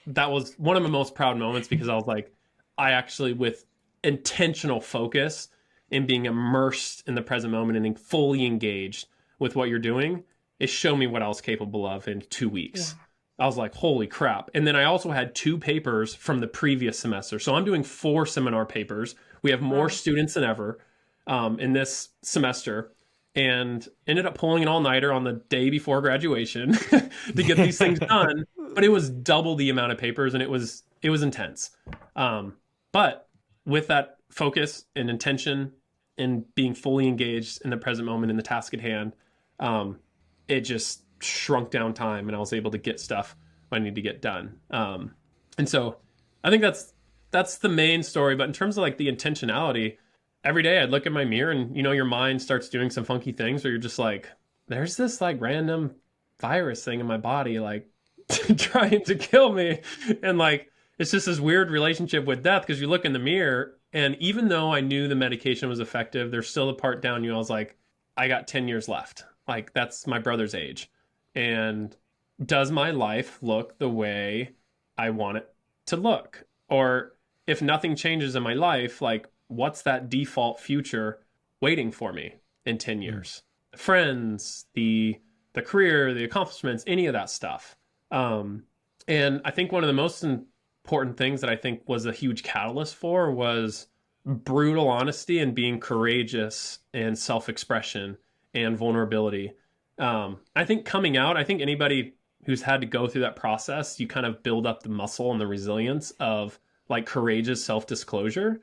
that was one of my most proud moments because I was like, I actually, with intentional focus and being immersed in the present moment and fully engaged with what you're doing, it showed me what I was capable of in 2 weeks. Yeah. I was like, holy crap. And then I also had 2 papers from the previous semester. So I'm doing 4 seminar papers. We have more students than ever in this semester, and ended up pulling an all-nighter on the day before graduation to get these things done. But it was double the amount of papers, and it was intense. But with that focus and intention and being fully engaged in the present moment in the task at hand, it just shrunk down time, and I was able to get stuff I need to get done. And so I think that's the main story. But in terms of like the intentionality, every day I'd look in my mirror and, your mind starts doing some funky things where you're just like, there's this like random virus thing in my body, like trying to kill me. And like, it's just this weird relationship with death because you look in the mirror, and even though I knew the medication was effective, there's still a part down you. I was like, I got 10 years left. Like that's my brother's age. And does my life look the way I want it to look? Or if nothing changes in my life, like what's that default future waiting for me in 10 years? The friends, the career, the accomplishments, any of that stuff. And I think one of the most important things that I think was a huge catalyst for was brutal honesty and being courageous and self-expression and vulnerability. I think coming out, I think anybody who's had to go through that process, you kind of build up the muscle and the resilience of like courageous self-disclosure.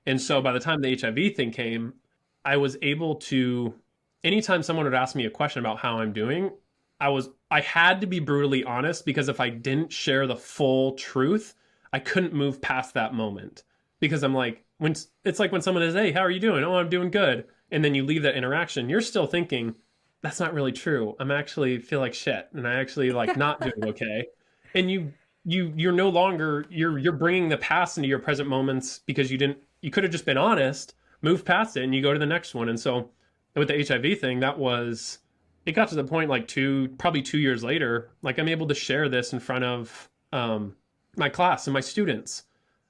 And so by the time the HIV thing came, I was able to, anytime someone would ask me a question about how I'm doing, I had to be brutally honest, because if I didn't share the full truth, I couldn't move past that moment. Because I'm like, it's like when someone says, hey, how are you doing? Oh, I'm doing good. And then you leave that interaction, you're still thinking, that's not really true. I'm actually feel like shit, and I actually like not doing okay. And you're no longer, you're bringing the past into your present moments because you could have just been honest, move past it, and you go to the next one. And so with the HIV thing, it got to the point like probably 2 years later, like I'm able to share this in front of my class and my students,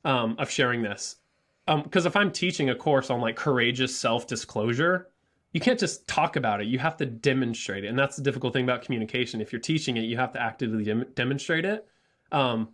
of sharing this. Because if I'm teaching a course on like courageous self-disclosure, you can't just talk about it. You have to demonstrate it. And that's the difficult thing about communication. If you're teaching it, you have to actively demonstrate it. But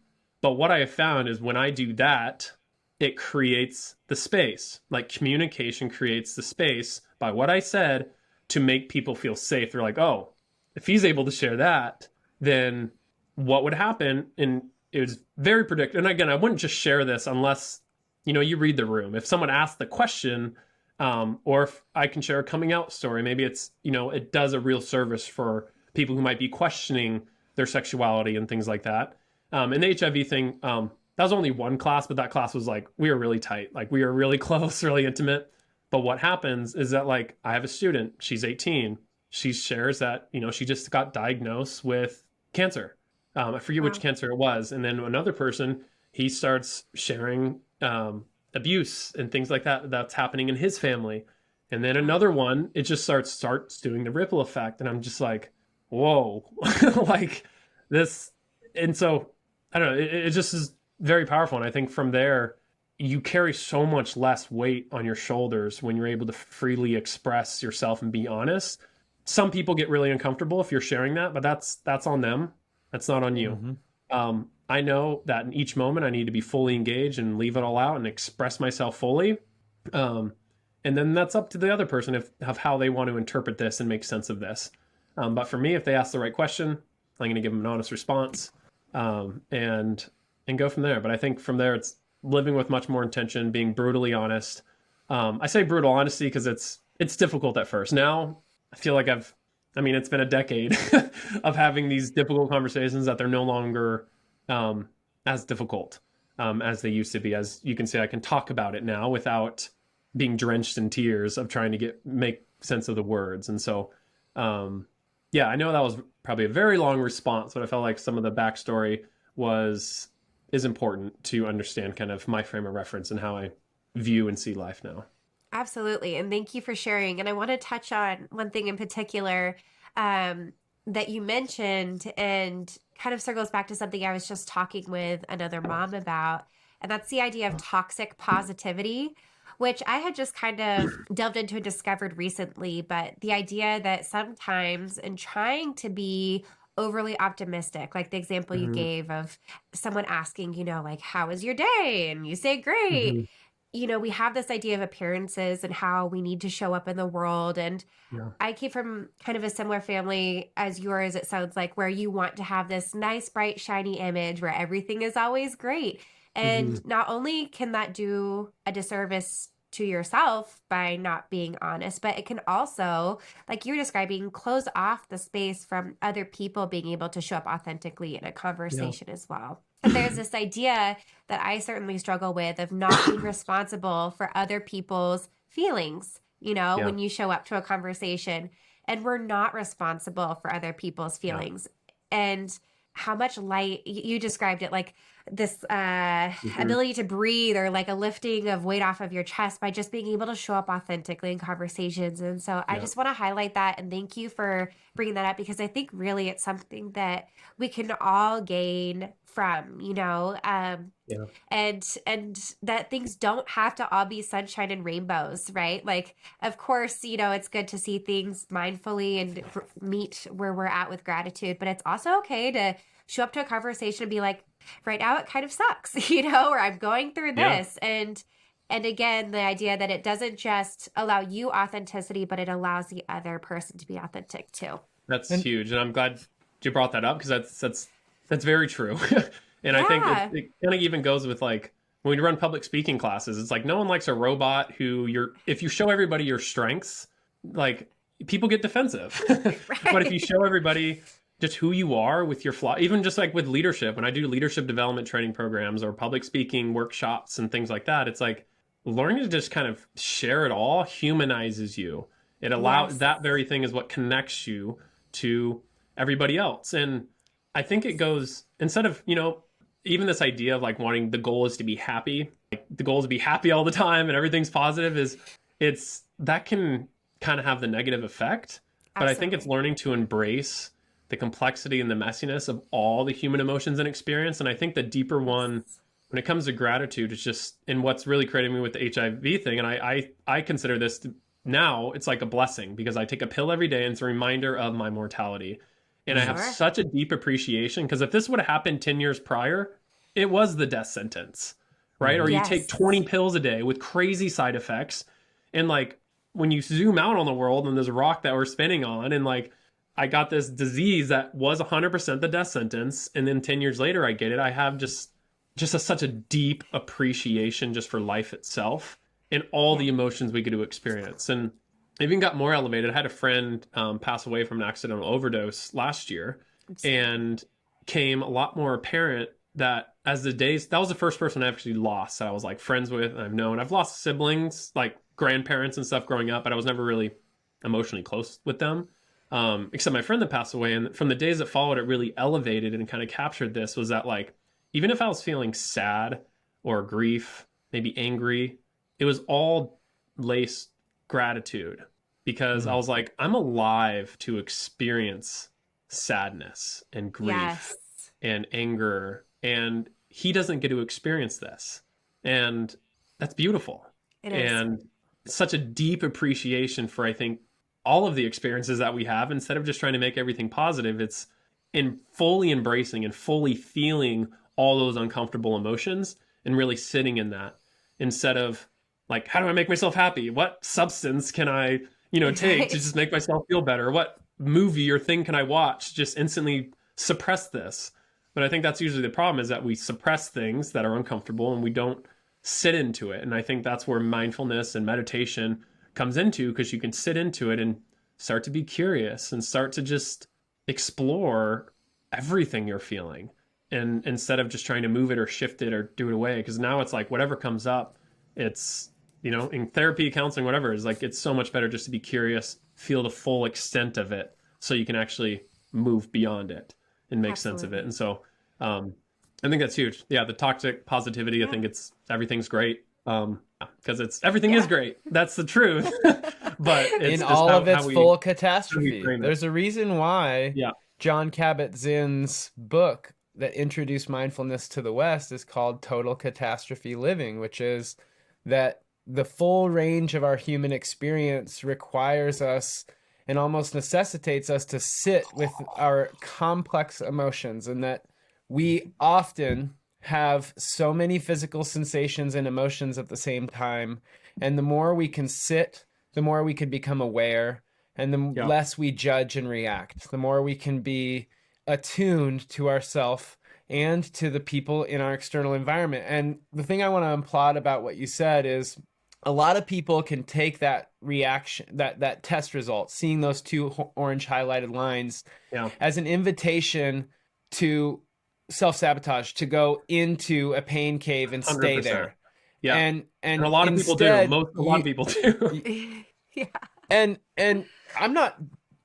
what I have found is when I do that, it creates the space. Like communication creates the space by what I said to make people feel safe. They're like, oh, if he's able to share that, then what would happen? And it was very predictable. And again, I wouldn't just share this unless, you read the room. If someone asked the question, or if I can share a coming out story, maybe it's, it does a real service for people who might be questioning their sexuality and things like that. And the HIV thing, that was only one class, but that class was like, we were really tight. Like we were really close, really intimate. But what happens is that like, I have a student, she's 18. She shares that, she just got diagnosed with cancer. I forget which cancer it was. And then another person, he starts sharing, abuse and things like that's happening in his family. And then another one, it just starts doing the ripple effect. And I'm just like, whoa, like this. And so I don't know, it just is very powerful. And I think from there, you carry so much less weight on your shoulders when you're able to freely express yourself and be honest. Some people get really uncomfortable if you're sharing that, but that's on them. That's not on you. Mm-hmm. I know that in each moment I need to be fully engaged and leave it all out and express myself fully. And then that's up to the other person of how they want to interpret this and make sense of this. But for me, if they ask the right question, I'm going to give them an honest response. And and go from there. But I think from there, it's living with much more intention, being brutally honest. I say brutal honesty because it's difficult at first. Now I feel like it's been a decade of having these difficult conversations that they're no longer as difficult as they used to be. As you can say, I can talk about it now without being drenched in tears of trying to make sense of the words. And so, yeah, I know that was probably a very long response, but I felt like some of the backstory is important to understand kind of my frame of reference and how I view and see life now. Absolutely. And thank you for sharing. And I want to touch on one thing in particular that you mentioned and kind of circles back to something I was just talking with another mom about. And that's the idea of toxic positivity, which I had just kind of delved into and discovered recently. But the idea that sometimes in trying to be overly optimistic, like the example you Hmm. gave of someone asking, like, how was your day? And you say, great. Hmm. We have this idea of appearances and how we need to show up in the world. And Yeah. I came from kind of a similar family as yours, it sounds like, where you want to have this nice, bright, shiny image where everything is always great. Hmm. And not only can that do a disservice to yourself by not being honest, but it can also, like you're describing, close off the space from other people being able to show up authentically in a Yeah. conversation as well. And there's this idea that I certainly struggle with of not being responsible for other people's feelings, Yeah. when you show up to a conversation and we're not responsible for other people's Yeah. feelings. And how much light you described it like this Hmm. ability to breathe or like a lifting of weight off of your chest by just being able to show up authentically in conversations. And so I Yeah. just want to highlight that and thank you for bringing that up because I think really it's something that we can all gain from, Yeah. and that things don't have to all be sunshine and rainbows, right? Like of course, it's good to see things mindfully and meet where we're at with gratitude, but it's also okay to show up to a conversation and be like, right now it kind of sucks, or I'm going through Yeah. this. And again, the idea that it doesn't just allow you authenticity, but it allows the other person to be authentic too. That's And huge, and I'm glad you brought that up because that's very true. And I think Yeah. it kind of even goes with like when we run public speaking classes, it's like no one likes a robot who if you show everybody your strengths, like people get defensive. But if you Right. show everybody just who you are with your flaw, even just like with leadership, when I do leadership development training programs or public speaking workshops and things like that, it's like learning to just kind of share it all humanizes you. It allows Yes. that very thing is what connects you to everybody else. And I think it goes instead of, even this idea of like wanting the goal is to be happy, like the goal is to be happy all the time and everything's positive is it's that can kind of have the negative effect. But I think it's Absolutely. learning to embrace the complexity and the messiness of all the human emotions and experience. And I think the deeper one Yes. when it comes to gratitude, it's just and what's really creating me with the HIV thing. And I consider this now it's like a blessing because I take a pill every day and it's a reminder of my mortality. And I have Sure. such a deep appreciation because if this would have happened 10 years prior, it was the death sentence, right? Or mhm. you take Yes. 20 pills a day with crazy side effects. And like when you zoom out on the world and there's a rock that we're spinning on, and like I got this disease that was 100% the death sentence. And then 10 years later, I get it. I have such a deep appreciation just for life itself and all Yeah. the emotions we get to experience. And it even got more elevated. I had a friend pass away from an accidental overdose last year, I'm sorry. and came a lot more apparent that as the days, that was the first person I actually lost that I was like friends with and I've known. I've lost siblings, like grandparents and stuff growing up, but I was never really emotionally close with them. Except my friend that passed away. And from the days that followed, it really elevated and kind of captured this was that like, even if I was feeling sad or grief, maybe angry, it was all laced gratitude because I Mm. was like, I'm alive to experience sadness and grief Yes. and anger. And he doesn't get to experience this. And that's beautiful. It is. And such a deep appreciation for, I think, all of the experiences that we have. Instead of just trying to make everything positive, it's in fully embracing and fully feeling all those uncomfortable emotions and really sitting in that instead of like, how do I make myself happy? What substance can I, take to Right. just make myself feel better? What movie or thing can I watch? Just instantly suppress this. But I think that's usually the problem, is that we suppress things that are uncomfortable and we don't sit into it. And I think that's where mindfulness and meditation comes into, because you can sit into it and start to be curious and start to just explore everything you're feeling. And instead of just trying to move it or shift it or do it away, because now it's like whatever comes up, it's, in therapy, counseling, whatever, is like, it's so much better just to be curious, feel the full extent of it so you can actually move beyond it and make sense of it. And so I think that's huge. Yeah, the toxic positivity, I think everything's great. Because everything is great. That's the truth. But it's in all of its full catastrophe. There's a reason why John Kabat-Zinn's book that introduced mindfulness to the West is called Total Catastrophe Living, which is that the full range of our human experience requires us and almost necessitates us to sit with our complex emotions, and that we often have so many physical sensations and emotions at the same time. And the more we can sit, the more we can become aware, and the less we judge and react, the more we can be attuned to ourself and to the people in our external environment. And the thing I want to applaud about what you said is a lot of people can take that reaction, that test result, seeing those two orange highlighted lines, as an invitation to self-sabotage, to go into a pain cave and stay 100%. there. Yeah. And a lot of people do. A lot of people do. Yeah. And I'm not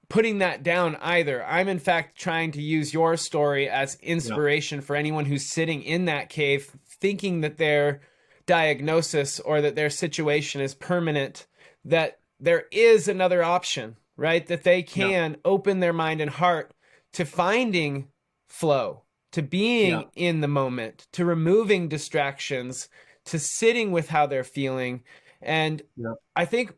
putting that down either. I'm in fact trying to use your story as inspiration for anyone who's sitting in that cave thinking that their diagnosis or that their situation is permanent, that there is another option, right? That they can open their mind and heart to finding flow, to being in the moment, to removing distractions, to sitting with how they're feeling. And I think,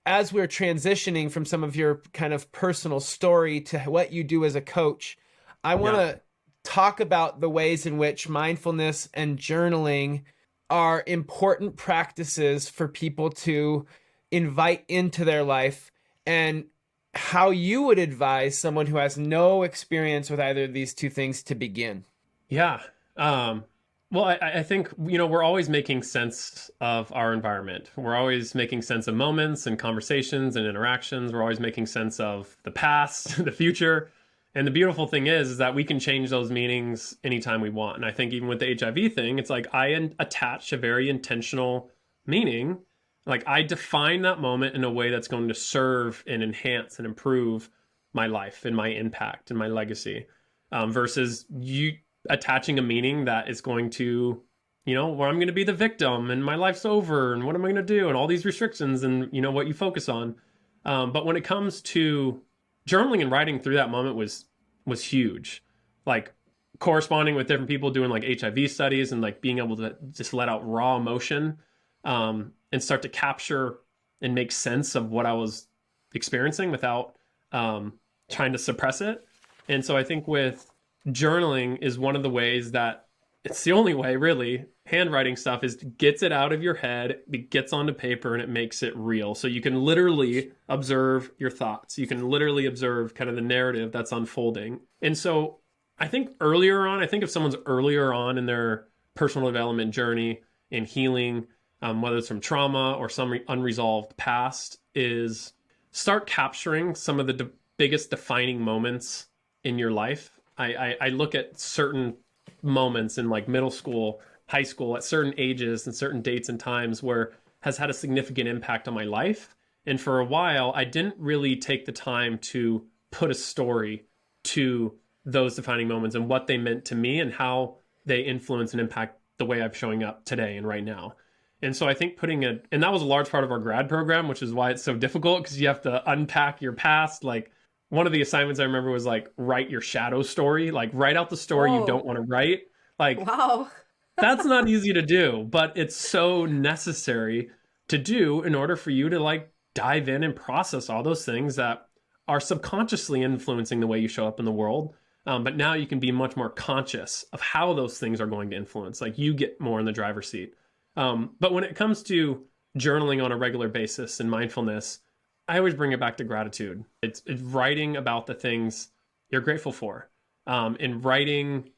as we're transitioning from some of your kind of personal story to what you do as a coach, I want to talk about the ways in which mindfulness and journaling are important practices for people to invite into their life, and how you would advise someone who has no experience with either of these two things to begin. Yeah. Well, I think, we're always making sense of our environment. We're always making sense of moments and conversations and interactions. We're always making sense of the past, the future. And the beautiful thing is that we can change those meanings anytime we want. And I think even with the HIV thing, it's like I attach a very intentional meaning. Like I define that moment in a way that's going to serve and enhance and improve my life and my impact and my legacy, versus you attaching a meaning that is going to, where I'm going to be the victim and my life's over and what am I going to do and all these restrictions and, what you focus on. But when it comes to journaling and writing through that moment was huge. Like corresponding with different people, doing like HIV studies and like being able to just let out raw emotion, and start to capture and make sense of what I was experiencing without trying to suppress it. And so I think with journaling is one of the ways that it's the only way, really. Handwriting stuff is gets it out of your head, it gets onto paper, and it makes it real. So you can literally observe your thoughts. You can literally observe kind of the narrative that's unfolding. And so I think if someone's earlier on in their personal development journey in healing, whether it's from trauma or some unresolved past, is start capturing some of the biggest defining moments in your life. I look at certain moments in like middle school, high school, at certain ages and certain dates and times where has had a significant impact on my life. And for a while, I didn't really take the time to put a story to those defining moments and what they meant to me and how they influence and impact the way I'm showing up today and right now. And so I think and that was a large part of our grad program, which is why it's so difficult, because you have to unpack your past. Like one of the assignments I remember was like, write your shadow story, like write out the story you don't want to write. Like, wow. That's not easy to do, but it's so necessary to do in order for you to like dive in and process all those things that are subconsciously influencing the way you show up in the world. But now you can be much more conscious of how those things are going to influence. Like you get more in the driver's seat. But when it comes to journaling on a regular basis and mindfulness, I always bring it back to gratitude. It's writing about the things you're grateful for. in writing,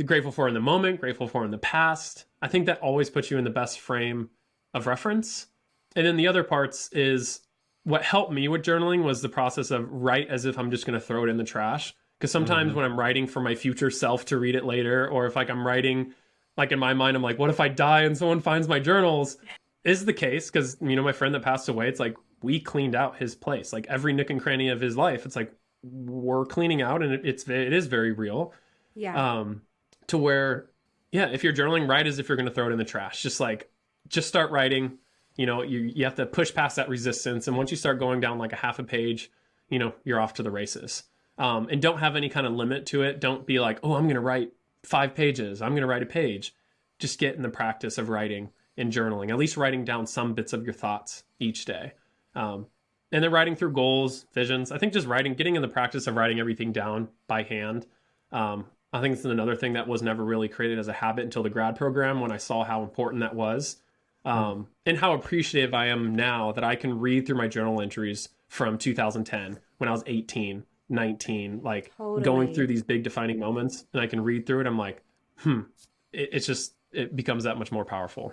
grateful for in the moment, grateful for in the past. I think that always puts you in the best frame of reference. And then the other parts is what helped me with journaling was the process of write as if I'm just going to throw it in the trash. Because sometimes Mm-hmm. when I'm writing for my future self to read it later, or if like I'm writing, like in my mind, I'm like, what if I die and someone finds my journals? Is the case because my friend that passed away, it's like we cleaned out his place, like every nook and cranny of his life. It's like we're cleaning out, and it is very real. Yeah. Um, to where, yeah, if you're journaling, write as if you're going to throw it in the trash. Just start writing. You have to push past that resistance, and once you start going down like a half a page, you're off to the races. And don't have any kind of limit to it. Don't be like, oh, I'm going to write 5 pages. I'm going to write a page. Just get in the practice of writing and journaling, at least writing down some bits of your thoughts each day. And then writing through goals, visions. I think just getting in the practice of writing everything down by hand. I think it's another thing that was never really created as a habit until the grad program when I saw how important that was. And how appreciative I am now that I can read through my journal entries from 2010 when I was 18, 19, like going through Totally. these big defining moments, and I can read through it. I'm like, it becomes that much more powerful.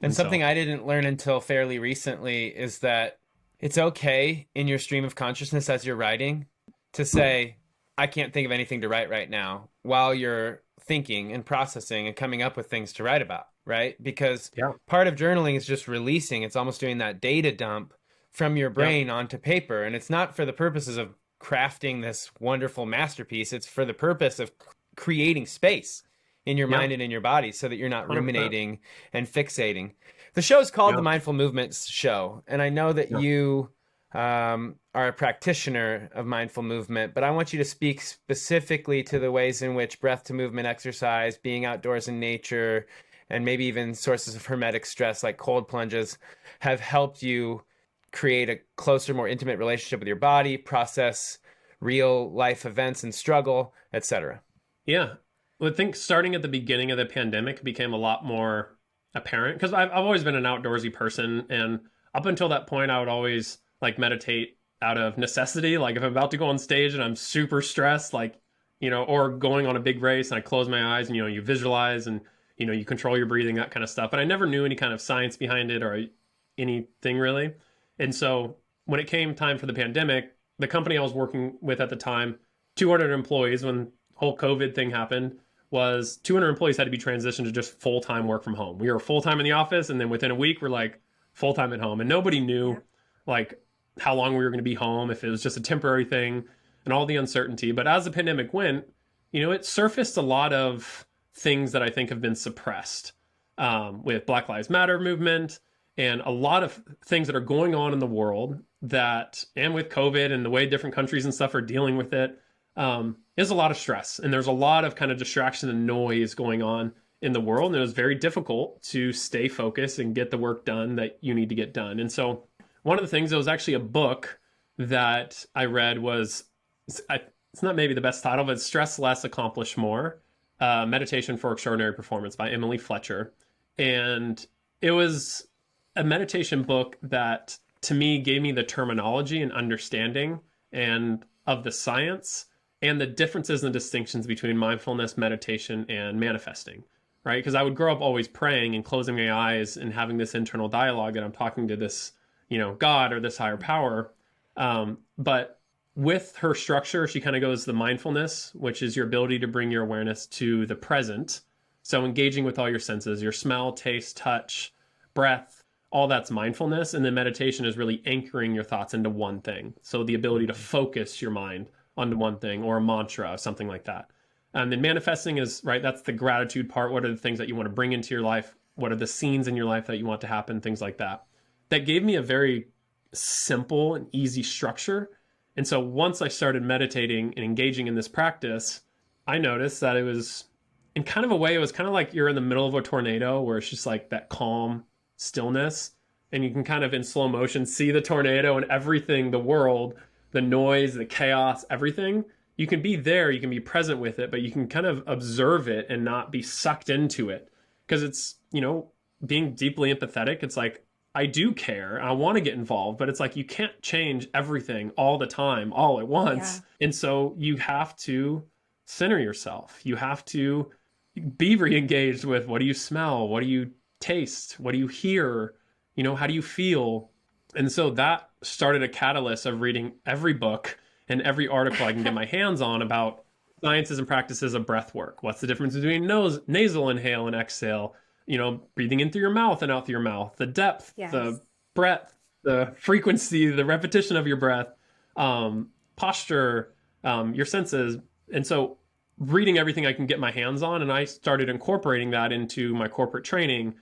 And And something so, I didn't learn until fairly recently is that it's okay in your stream of consciousness as you're writing to say, I can't think of anything to write right now while you're thinking and processing and coming up with things to write about, right? Because yeah, part of journaling is just releasing, it's almost doing that data dump from your yeah, brain onto paper. And it's not for the purposes of crafting this wonderful masterpiece, it's for the purpose of creating space in your yeah, mind and in your body so that you're not 100%. ruminating and fixating. The show is called the Yeah, Mindful Movements Show, and I know that yeah. you are a practitioner of mindful movement, but I want you to speak specifically to the ways in which breath to movement exercise, being outdoors in nature, and maybe even sources of hermetic stress like cold plunges have helped you create a closer, more intimate relationship with your body, process real life events and struggle, etc. Yeah. Well, I think starting at the beginning of the pandemic became a lot more apparent because I've always been an outdoorsy person. And up until that point, I would always like meditate out of necessity. Like if I'm about to go on stage and I'm super stressed, or going on a big race and I close my eyes and, you visualize and, you control your breathing, that kind of stuff. But I never knew any kind of science behind it or anything really. And so when it came time for the pandemic, the company I was working with at the time, 200 employees when whole COVID thing happened, was 200 employees had to be transitioned to just full time work from home. We were full time in the office, and then within a week, we're like full time at home, and nobody knew Yeah. like how long we were going to be home, if it was just a temporary thing, and all the uncertainty. But as the pandemic went, it surfaced a lot of things that I think have been suppressed with Black Lives Matter movement and a lot of things that are going on in the world that, and with COVID and the way different countries and stuff are dealing with it, is a lot of stress. And there's a lot of kind of distraction and noise going on in the world. And it was very difficult to stay focused and get the work done that you need to get done. And so one of the things, it was actually a book that I read was, it's not maybe the best title, but Stress Less, Accomplish More, Meditation for Extraordinary Performance by Emily Fletcher. And it was a meditation book that to me gave me the terminology and understanding and of the science and the differences and distinctions between mindfulness, meditation, and manifesting, right? Because I would grow up always praying and closing my eyes and having this internal dialogue that I'm talking to this, God or this higher power. But with her structure, she kind of goes the mindfulness, which is your ability to bring your awareness to the present. So engaging with all your senses, your smell, taste, touch, breath, all that's mindfulness. And then meditation is really anchoring your thoughts into one thing. So the ability to focus your mind onto one thing or a mantra or something like that. And then manifesting is, right, that's the gratitude part. What are the things that you want to bring into your life? What are the scenes in your life that you want to happen? Things like that. That gave me a very simple and easy structure. And so once I started meditating and engaging in this practice, I noticed that it was, in kind of a way, it was kind of like you're in the middle of a tornado where it's just like that calm stillness. And you can kind of in slow motion see the tornado and everything, the world, the noise, the chaos, everything. You can be there, you can be present with it, but you can kind of observe it and not be sucked into it. Because it's, being deeply empathetic, it's like, I do care. I want to get involved, but it's like you can't change everything all the time, all at Yeah. once. And so you have to center yourself. You have to be re-engaged with, what do you smell? What do you taste? What do you hear? How do you feel? And so that started a catalyst of reading every book and every article I can get my hands on about sciences and practices of breath work. What's the difference between nasal inhale and exhale? Breathing in through your mouth and out through your mouth, the depth, Yes. the breadth, the frequency, the repetition of your breath, posture, your senses. And so reading everything I can get my hands on, and I started incorporating that into my corporate training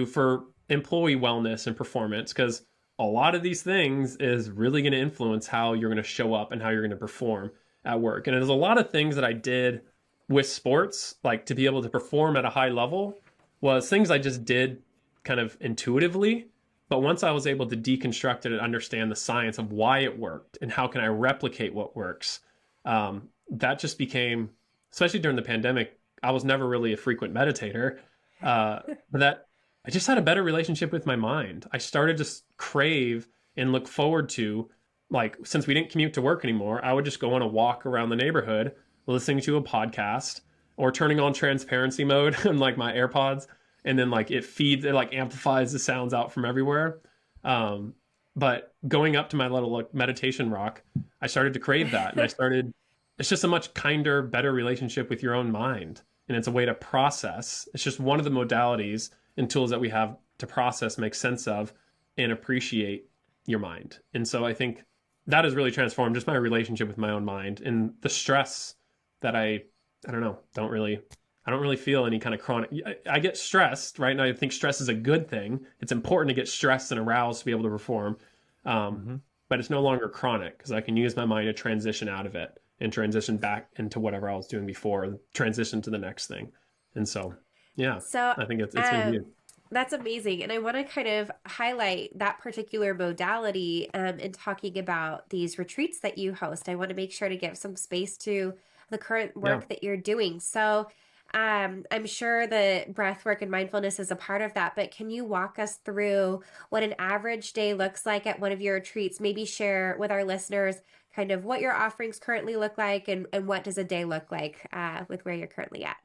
for employee wellness and performance, because a lot of these things is really going to influence how you're going to show up and how you're going to perform at work. And there's a lot of things that I did with sports, like to be able to perform at a high level, was things I just did kind of intuitively. But once I was able to deconstruct it and understand the science of why it worked and how can I replicate what works, that just became, especially during the pandemic, I was never really a frequent meditator, but that I just had a better relationship with my mind. I started to crave and look forward to, like, since we didn't commute to work anymore, I would just go on a walk around the neighborhood, listening to a podcast or turning on transparency mode on like my AirPods. And then like it like amplifies the sounds out from everywhere. But going up to my little like meditation rock, I started to crave that. And it's just a much kinder, better relationship with your own mind. And it's a way to process. It's just one of the modalities and tools that we have to process, make sense of, and appreciate your mind. And so I think that has really transformed just my relationship with my own mind, and the stress that I don't know, I don't really feel any kind of chronic. I get stressed, right? And I think stress is a good thing. It's important to get stressed and aroused to be able to perform. But it's no longer chronic, because I can use my mind to transition out of it and transition back into whatever I was doing before, and transition to the next thing. And so, yeah, So, I think it's been good. that's amazing. And I want to kind of highlight that particular modality in talking about these retreats that you host. I want to make sure to give some space to the current work that you're doing. So I'm sure the breath work and mindfulness is a part of that, but can you walk us through what an average day looks like at one of your retreats? Maybe share with our listeners kind of what your offerings currently look like, and what does a day look like with where you're currently at?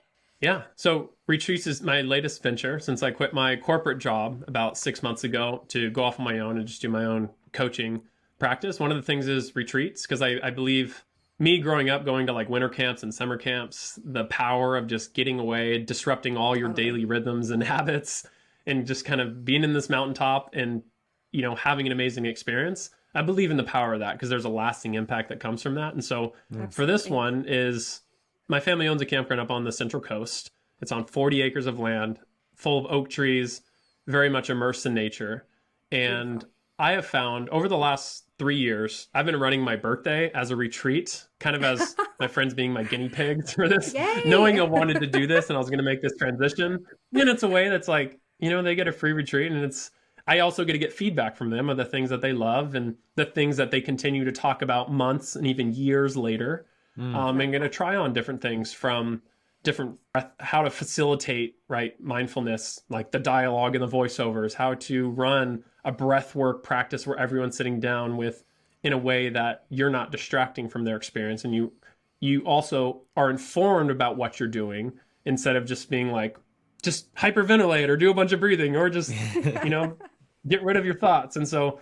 Yeah. So retreats is my latest venture since I quit my corporate job about 6 months ago to go off on my own and just do my own coaching practice. One of the things is retreats, because I believe, me growing up, going to like winter camps and summer camps, the power of just getting away, disrupting all your daily rhythms and habits, and just kind of being in this mountaintop and, having an amazing experience. I believe in the power of that, because there's a lasting impact that comes from that. And so for this one is, my family owns a campground up on the Central Coast. It's on 40 acres of land, full of oak trees, very much immersed in nature. And I have found over the last 3 years, I've been running my birthday as a retreat, kind of as my friends being my guinea pigs for this, Yay! knowing I wanted to do this and I was going to make this transition. And it's a way that's like, they get a free retreat, and I also get feedback from them of the things that they love and the things that they continue to talk about months and even years later. I'm going to try on different things, from different how to facilitate mindfulness, like the dialogue and the voiceovers, how to run a breath work practice where everyone's sitting down in a way that you're not distracting from their experience, and you also are informed about what you're doing, instead of just being like, just hyperventilate or do a bunch of breathing or just get rid of your thoughts. And so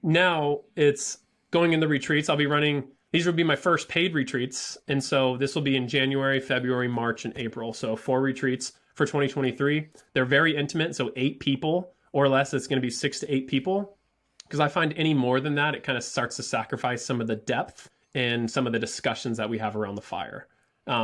now it's going in the retreats. I'll be running. These will be my first paid retreats. And so this will be in January, February, March, and April. So 4 retreats for 2023. They're very intimate. So 8 people or less. It's going to be 6 to 8 people. Because I find any more than that, it kind of starts to sacrifice some of the depth and some of the discussions that we have around the fire.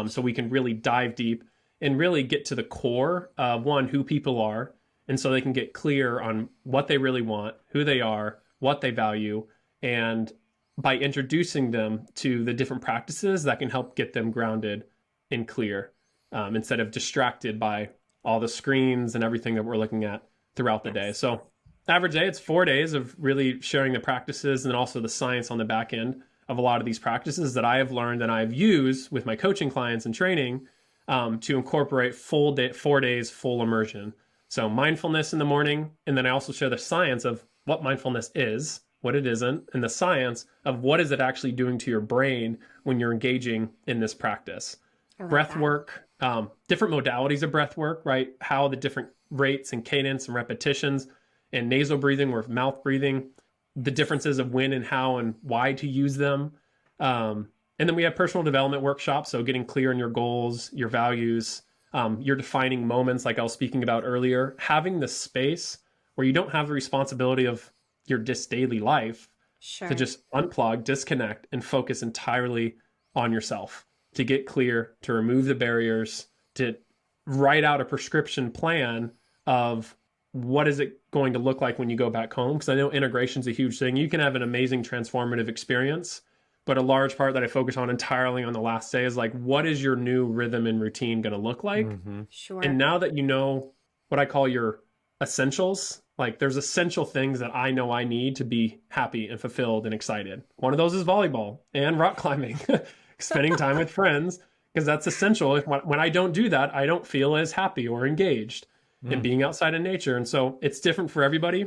So we can really dive deep and really get to the core of, one, who people are. And so they can get clear on what they really want, who they are, what they value, and by introducing them to the different practices that can help get them grounded and clear, instead of distracted by all the screens and everything that we're looking at throughout the day. So average day, it's 4 days of really sharing the practices and also the science on the back end of a lot of these practices that I have learned and I've used with my coaching clients and training, to incorporate 4 days, full immersion. So mindfulness in the morning. And then I also share the science of what mindfulness is, what it isn't, and the science of what is it actually doing to your brain when you're engaging in this practice. I love Breath that. work, different modalities of breath work, right? How the different rates and cadence and repetitions, and nasal breathing or mouth breathing, the differences of when and how and why to use them. And then we have personal development workshops. So getting clear on your goals, your values, your defining moments, like I was speaking about earlier, having the space where you don't have the responsibility of your daily life to Sure. just unplug, disconnect, and focus entirely on yourself, to get clear, to remove the barriers, to write out a prescription plan of what is it going to look like when you go back home. Because I know integration is a huge thing. You can have an amazing transformative experience, but a large part that I focus on entirely on the last day is like, what is your new rhythm and routine going to look like? And Sure. now that you know what I call your essentials, like there's essential things that I know I need to be happy and fulfilled and excited. One of those is volleyball and rock climbing, spending time with friends, because that's essential. When I don't do that, I don't feel as happy or engaged in being outside in nature. And so it's different for everybody.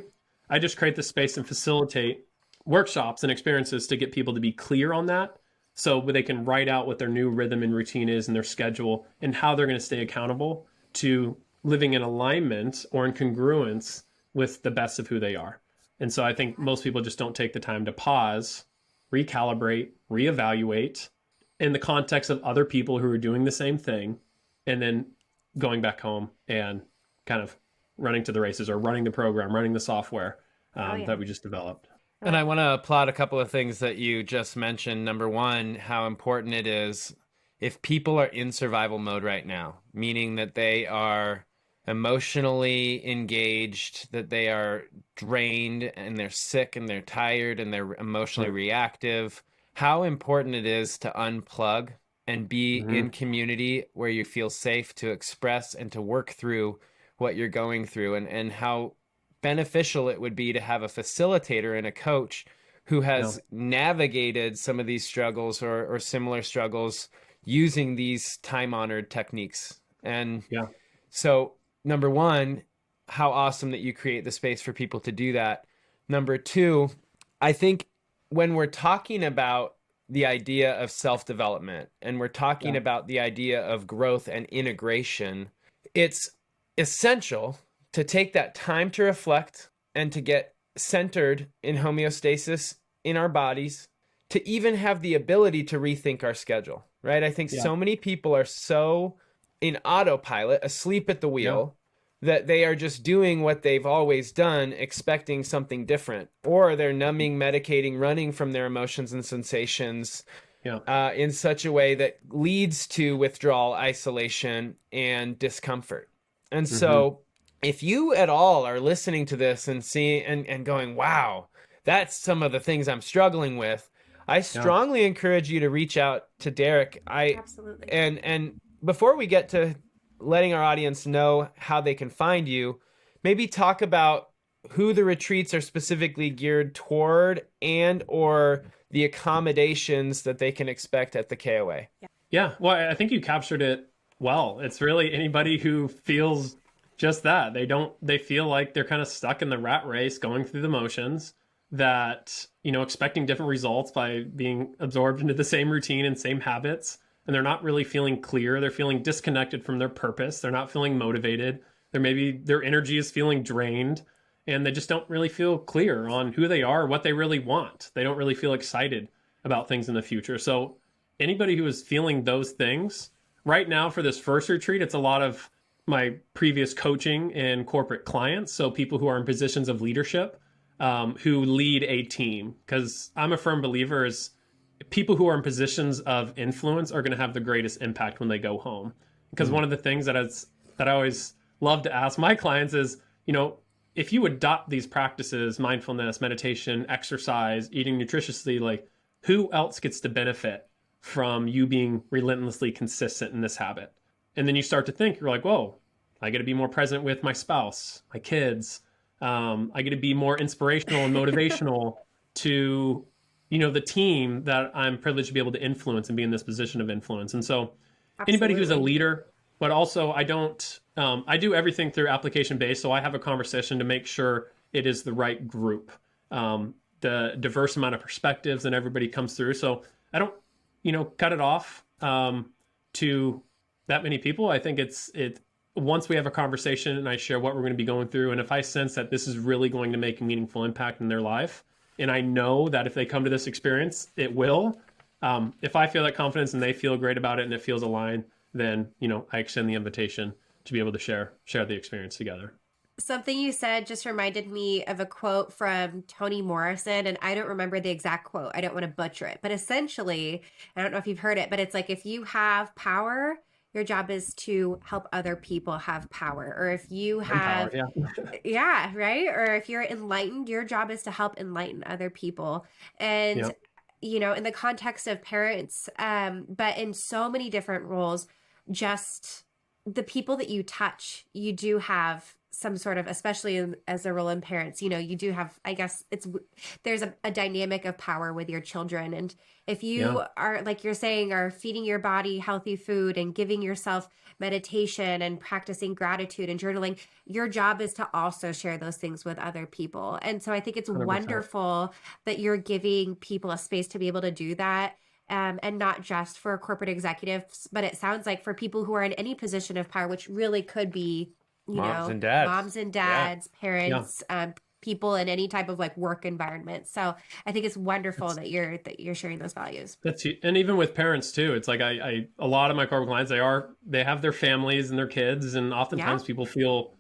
I just create the space and facilitate workshops and experiences to get people to be clear on that, so they can write out what their new rhythm and routine is and their schedule and how they're going to stay accountable to living in alignment or in congruence with the best of who they are. And so I think most people just don't take the time to pause, recalibrate, reevaluate in the context of other people who are doing the same thing, and then going back home and kind of running to the races or running the program, running the software Yeah. that we just developed. And I want to applaud a couple of things that you just mentioned. Number one, how important it is if people are in survival mode right now, meaning that they are emotionally engaged, that they are drained and they're sick and they're tired and they're emotionally reactive, how important it is to unplug and be in community where you feel safe to express and to work through what you're going through, and how beneficial it would be to have a facilitator and a coach who has navigated some of these struggles or similar struggles using these time-honored techniques. And so, number one, how awesome that you create the space for people to do that. Number two, I think when we're talking about the idea of self-development and we're talking about the idea of growth and integration, it's essential to take that time to reflect and to get centered in homeostasis in our bodies, to even have the ability to rethink our schedule, right? I think so many people are so in autopilot, asleep at the wheel, that they are just doing what they've always done, expecting something different, or they're numbing, medicating, running from their emotions and sensations in such a way that leads to withdrawal, isolation, and discomfort. And so if you at all are listening to this and seeing and going, wow, that's some of the things I'm struggling with, I strongly encourage you to reach out to Derek. Absolutely. And before we get to letting our audience know how they can find you, maybe talk about who the retreats are specifically geared toward and or the accommodations that they can expect at the KOA. Yeah, well, I think you captured it well. It's really anybody who feels just that. They feel like they're kind of stuck in the rat race, going through the motions, that, expecting different results by being absorbed into the same routine and same habits. And they're not really feeling clear. They're feeling disconnected from their purpose. They're not feeling motivated. Their energy is feeling drained, and they just don't really feel clear on who they are, what they really want. They don't really feel excited about things in the future. So anybody who is feeling those things right now for this first retreat, it's a lot of my previous coaching and corporate clients. So people who are in positions of leadership, who lead a team, because I'm a firm believer is people who are in positions of influence are going to have the greatest impact when they go home. Because one of the things that I always love to ask my clients is, if you adopt these practices, mindfulness, meditation, exercise, eating nutritiously, like who else gets to benefit from you being relentlessly consistent in this habit? And then you start to think, you're like, whoa, I get to be more present with my spouse, my kids. I get to be more inspirational and motivational to, the team that I'm privileged to be able to influence and be in this position of influence. And so anybody who's a leader, but also I do everything through application based. So I have a conversation to make sure it is the right group. the diverse amount of perspectives and everybody comes through. So I don't, cut it off to that many people. I think it once we have a conversation and I share what we're going to be going through, and if I sense that this is really going to make a meaningful impact in their life, and I know that if they come to this experience, it will. If I feel that confidence and they feel great about it and it feels aligned, then I extend the invitation to be able to share the experience together. Something you said just reminded me of a quote from Toni Morrison, and I don't remember the exact quote. I don't want to butcher it, but essentially, I don't know if you've heard it, but it's like, if you have power, your job is to help other people have power. Or if you have, Empower, yeah, right? Or if you're enlightened, your job is to help enlighten other people. And, in the context of parents, but in so many different roles, just the people that you touch, you do have some sort of, especially as a role in parents, you do have, I guess there's a dynamic of power with your children. And if you are, like you're saying, are feeding your body healthy food and giving yourself meditation and practicing gratitude and journaling, your job is to also share those things with other people. And so I think it's 100%. wonderful that you're giving people a space to be able to do that. And not just for corporate executives, but it sounds like for people who are in any position of power, which really could be, moms and dads, parents, people in any type of like work environment. So I think it's wonderful that you're sharing those values. And even with parents too, it's like I a lot of my corporate clients, they have their families and their kids, and oftentimes people feel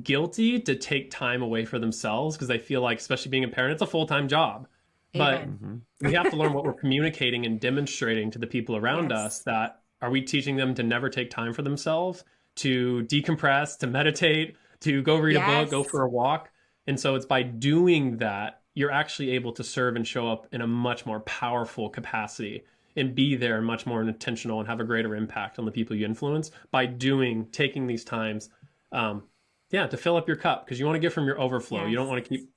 guilty to take time away for themselves because they feel like, especially being a parent, it's a full-time job. Amen. But we have to learn what we're communicating and demonstrating to the people around us. That are we teaching them to never take time for themselves, to decompress, to meditate, to go read a book, go for a walk. And so it's by doing that, you're actually able to serve and show up in a much more powerful capacity and be there much more intentional and have a greater impact on the people you influence by taking these times, to fill up your cup, because you want to give from your overflow. Yes. You don't want to keep,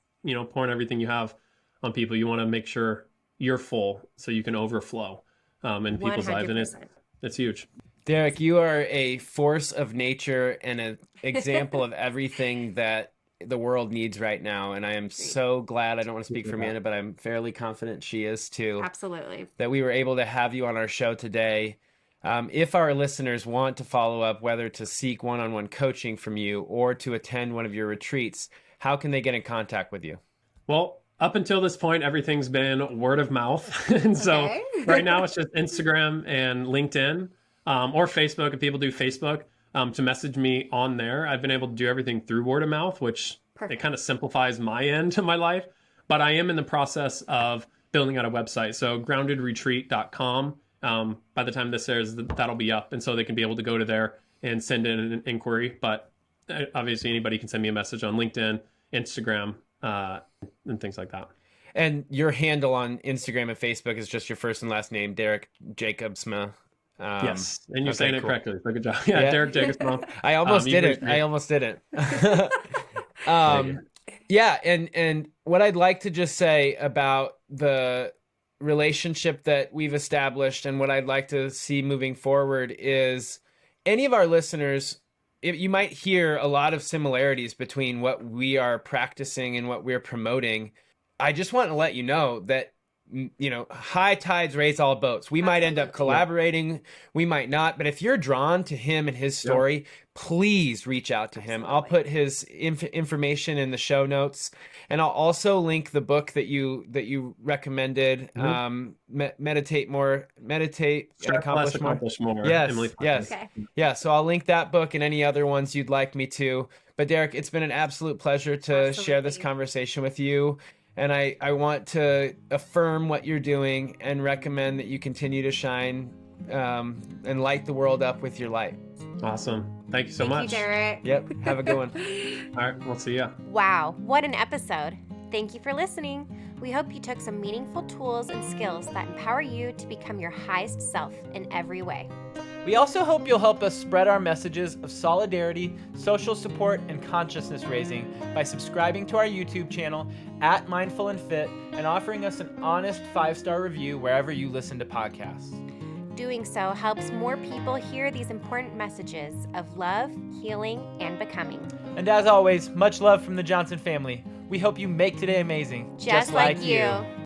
pouring everything you have on people. You want to make sure you're full so you can overflow in people's 100%. lives. And it's huge. Derek, you are a force of nature and an example of everything that the world needs right now. And I am so glad, I don't want to speak for Amanda, but I'm fairly confident she is too. Absolutely. That we were able to have you on our show today. If our listeners want to follow up, whether to seek one-on-one coaching from you or to attend one of your retreats, how can they get in contact with you? Well, up until this point, everything's been word of mouth. And so right now it's just Instagram and LinkedIn, or Facebook. If people do Facebook, to message me on there. I've been able to do everything through word of mouth, which it kind of simplifies my end to my life. But I am in the process of building out a website. So groundedretreat.com. By the time this airs, that'll be up. And so they can be able to go to there and send in an inquiry. But obviously anybody can send me a message on LinkedIn, Instagram, and things like that. And your handle on Instagram and Facebook is just your first and last name, Derek Jacobsma. Yes, and you're saying it correctly. So good job. Derek Jacobsma. I almost did it. I almost did it. And what I'd like to just say about the relationship that we've established and what I'd like to see moving forward is any of our listeners, you might hear a lot of similarities between what we are practicing and what we're promoting. I just want to let you know that, high tides raise all boats. We might end up collaborating. We might not. But if you're drawn to him and his story, please reach out to him. I'll put his information in the show notes. And I'll also link the book that you recommended, Meditate and Accomplish More. Yes. Okay. Yeah, so I'll link that book and any other ones you'd like me to. But Derek, it's been an absolute pleasure to share this conversation with you. And I want to affirm what you're doing and recommend that you continue to shine and light the world up with your light. Awesome. Thank you so much. Thank you, Derek. Yep. Have a good one. All right. We'll see ya. Wow, what an episode. Thank you for listening. We hope you took some meaningful tools and skills that empower you to become your highest self in every way. We also hope you'll help us spread our messages of solidarity, social support, and consciousness raising by subscribing to our YouTube channel @Mindful and Fit and offering us an honest 5-star review wherever you listen to podcasts. Doing so helps more people hear these important messages of love, healing, and becoming. And as always, much love from the Johnson family. We hope you make today amazing. Just like you.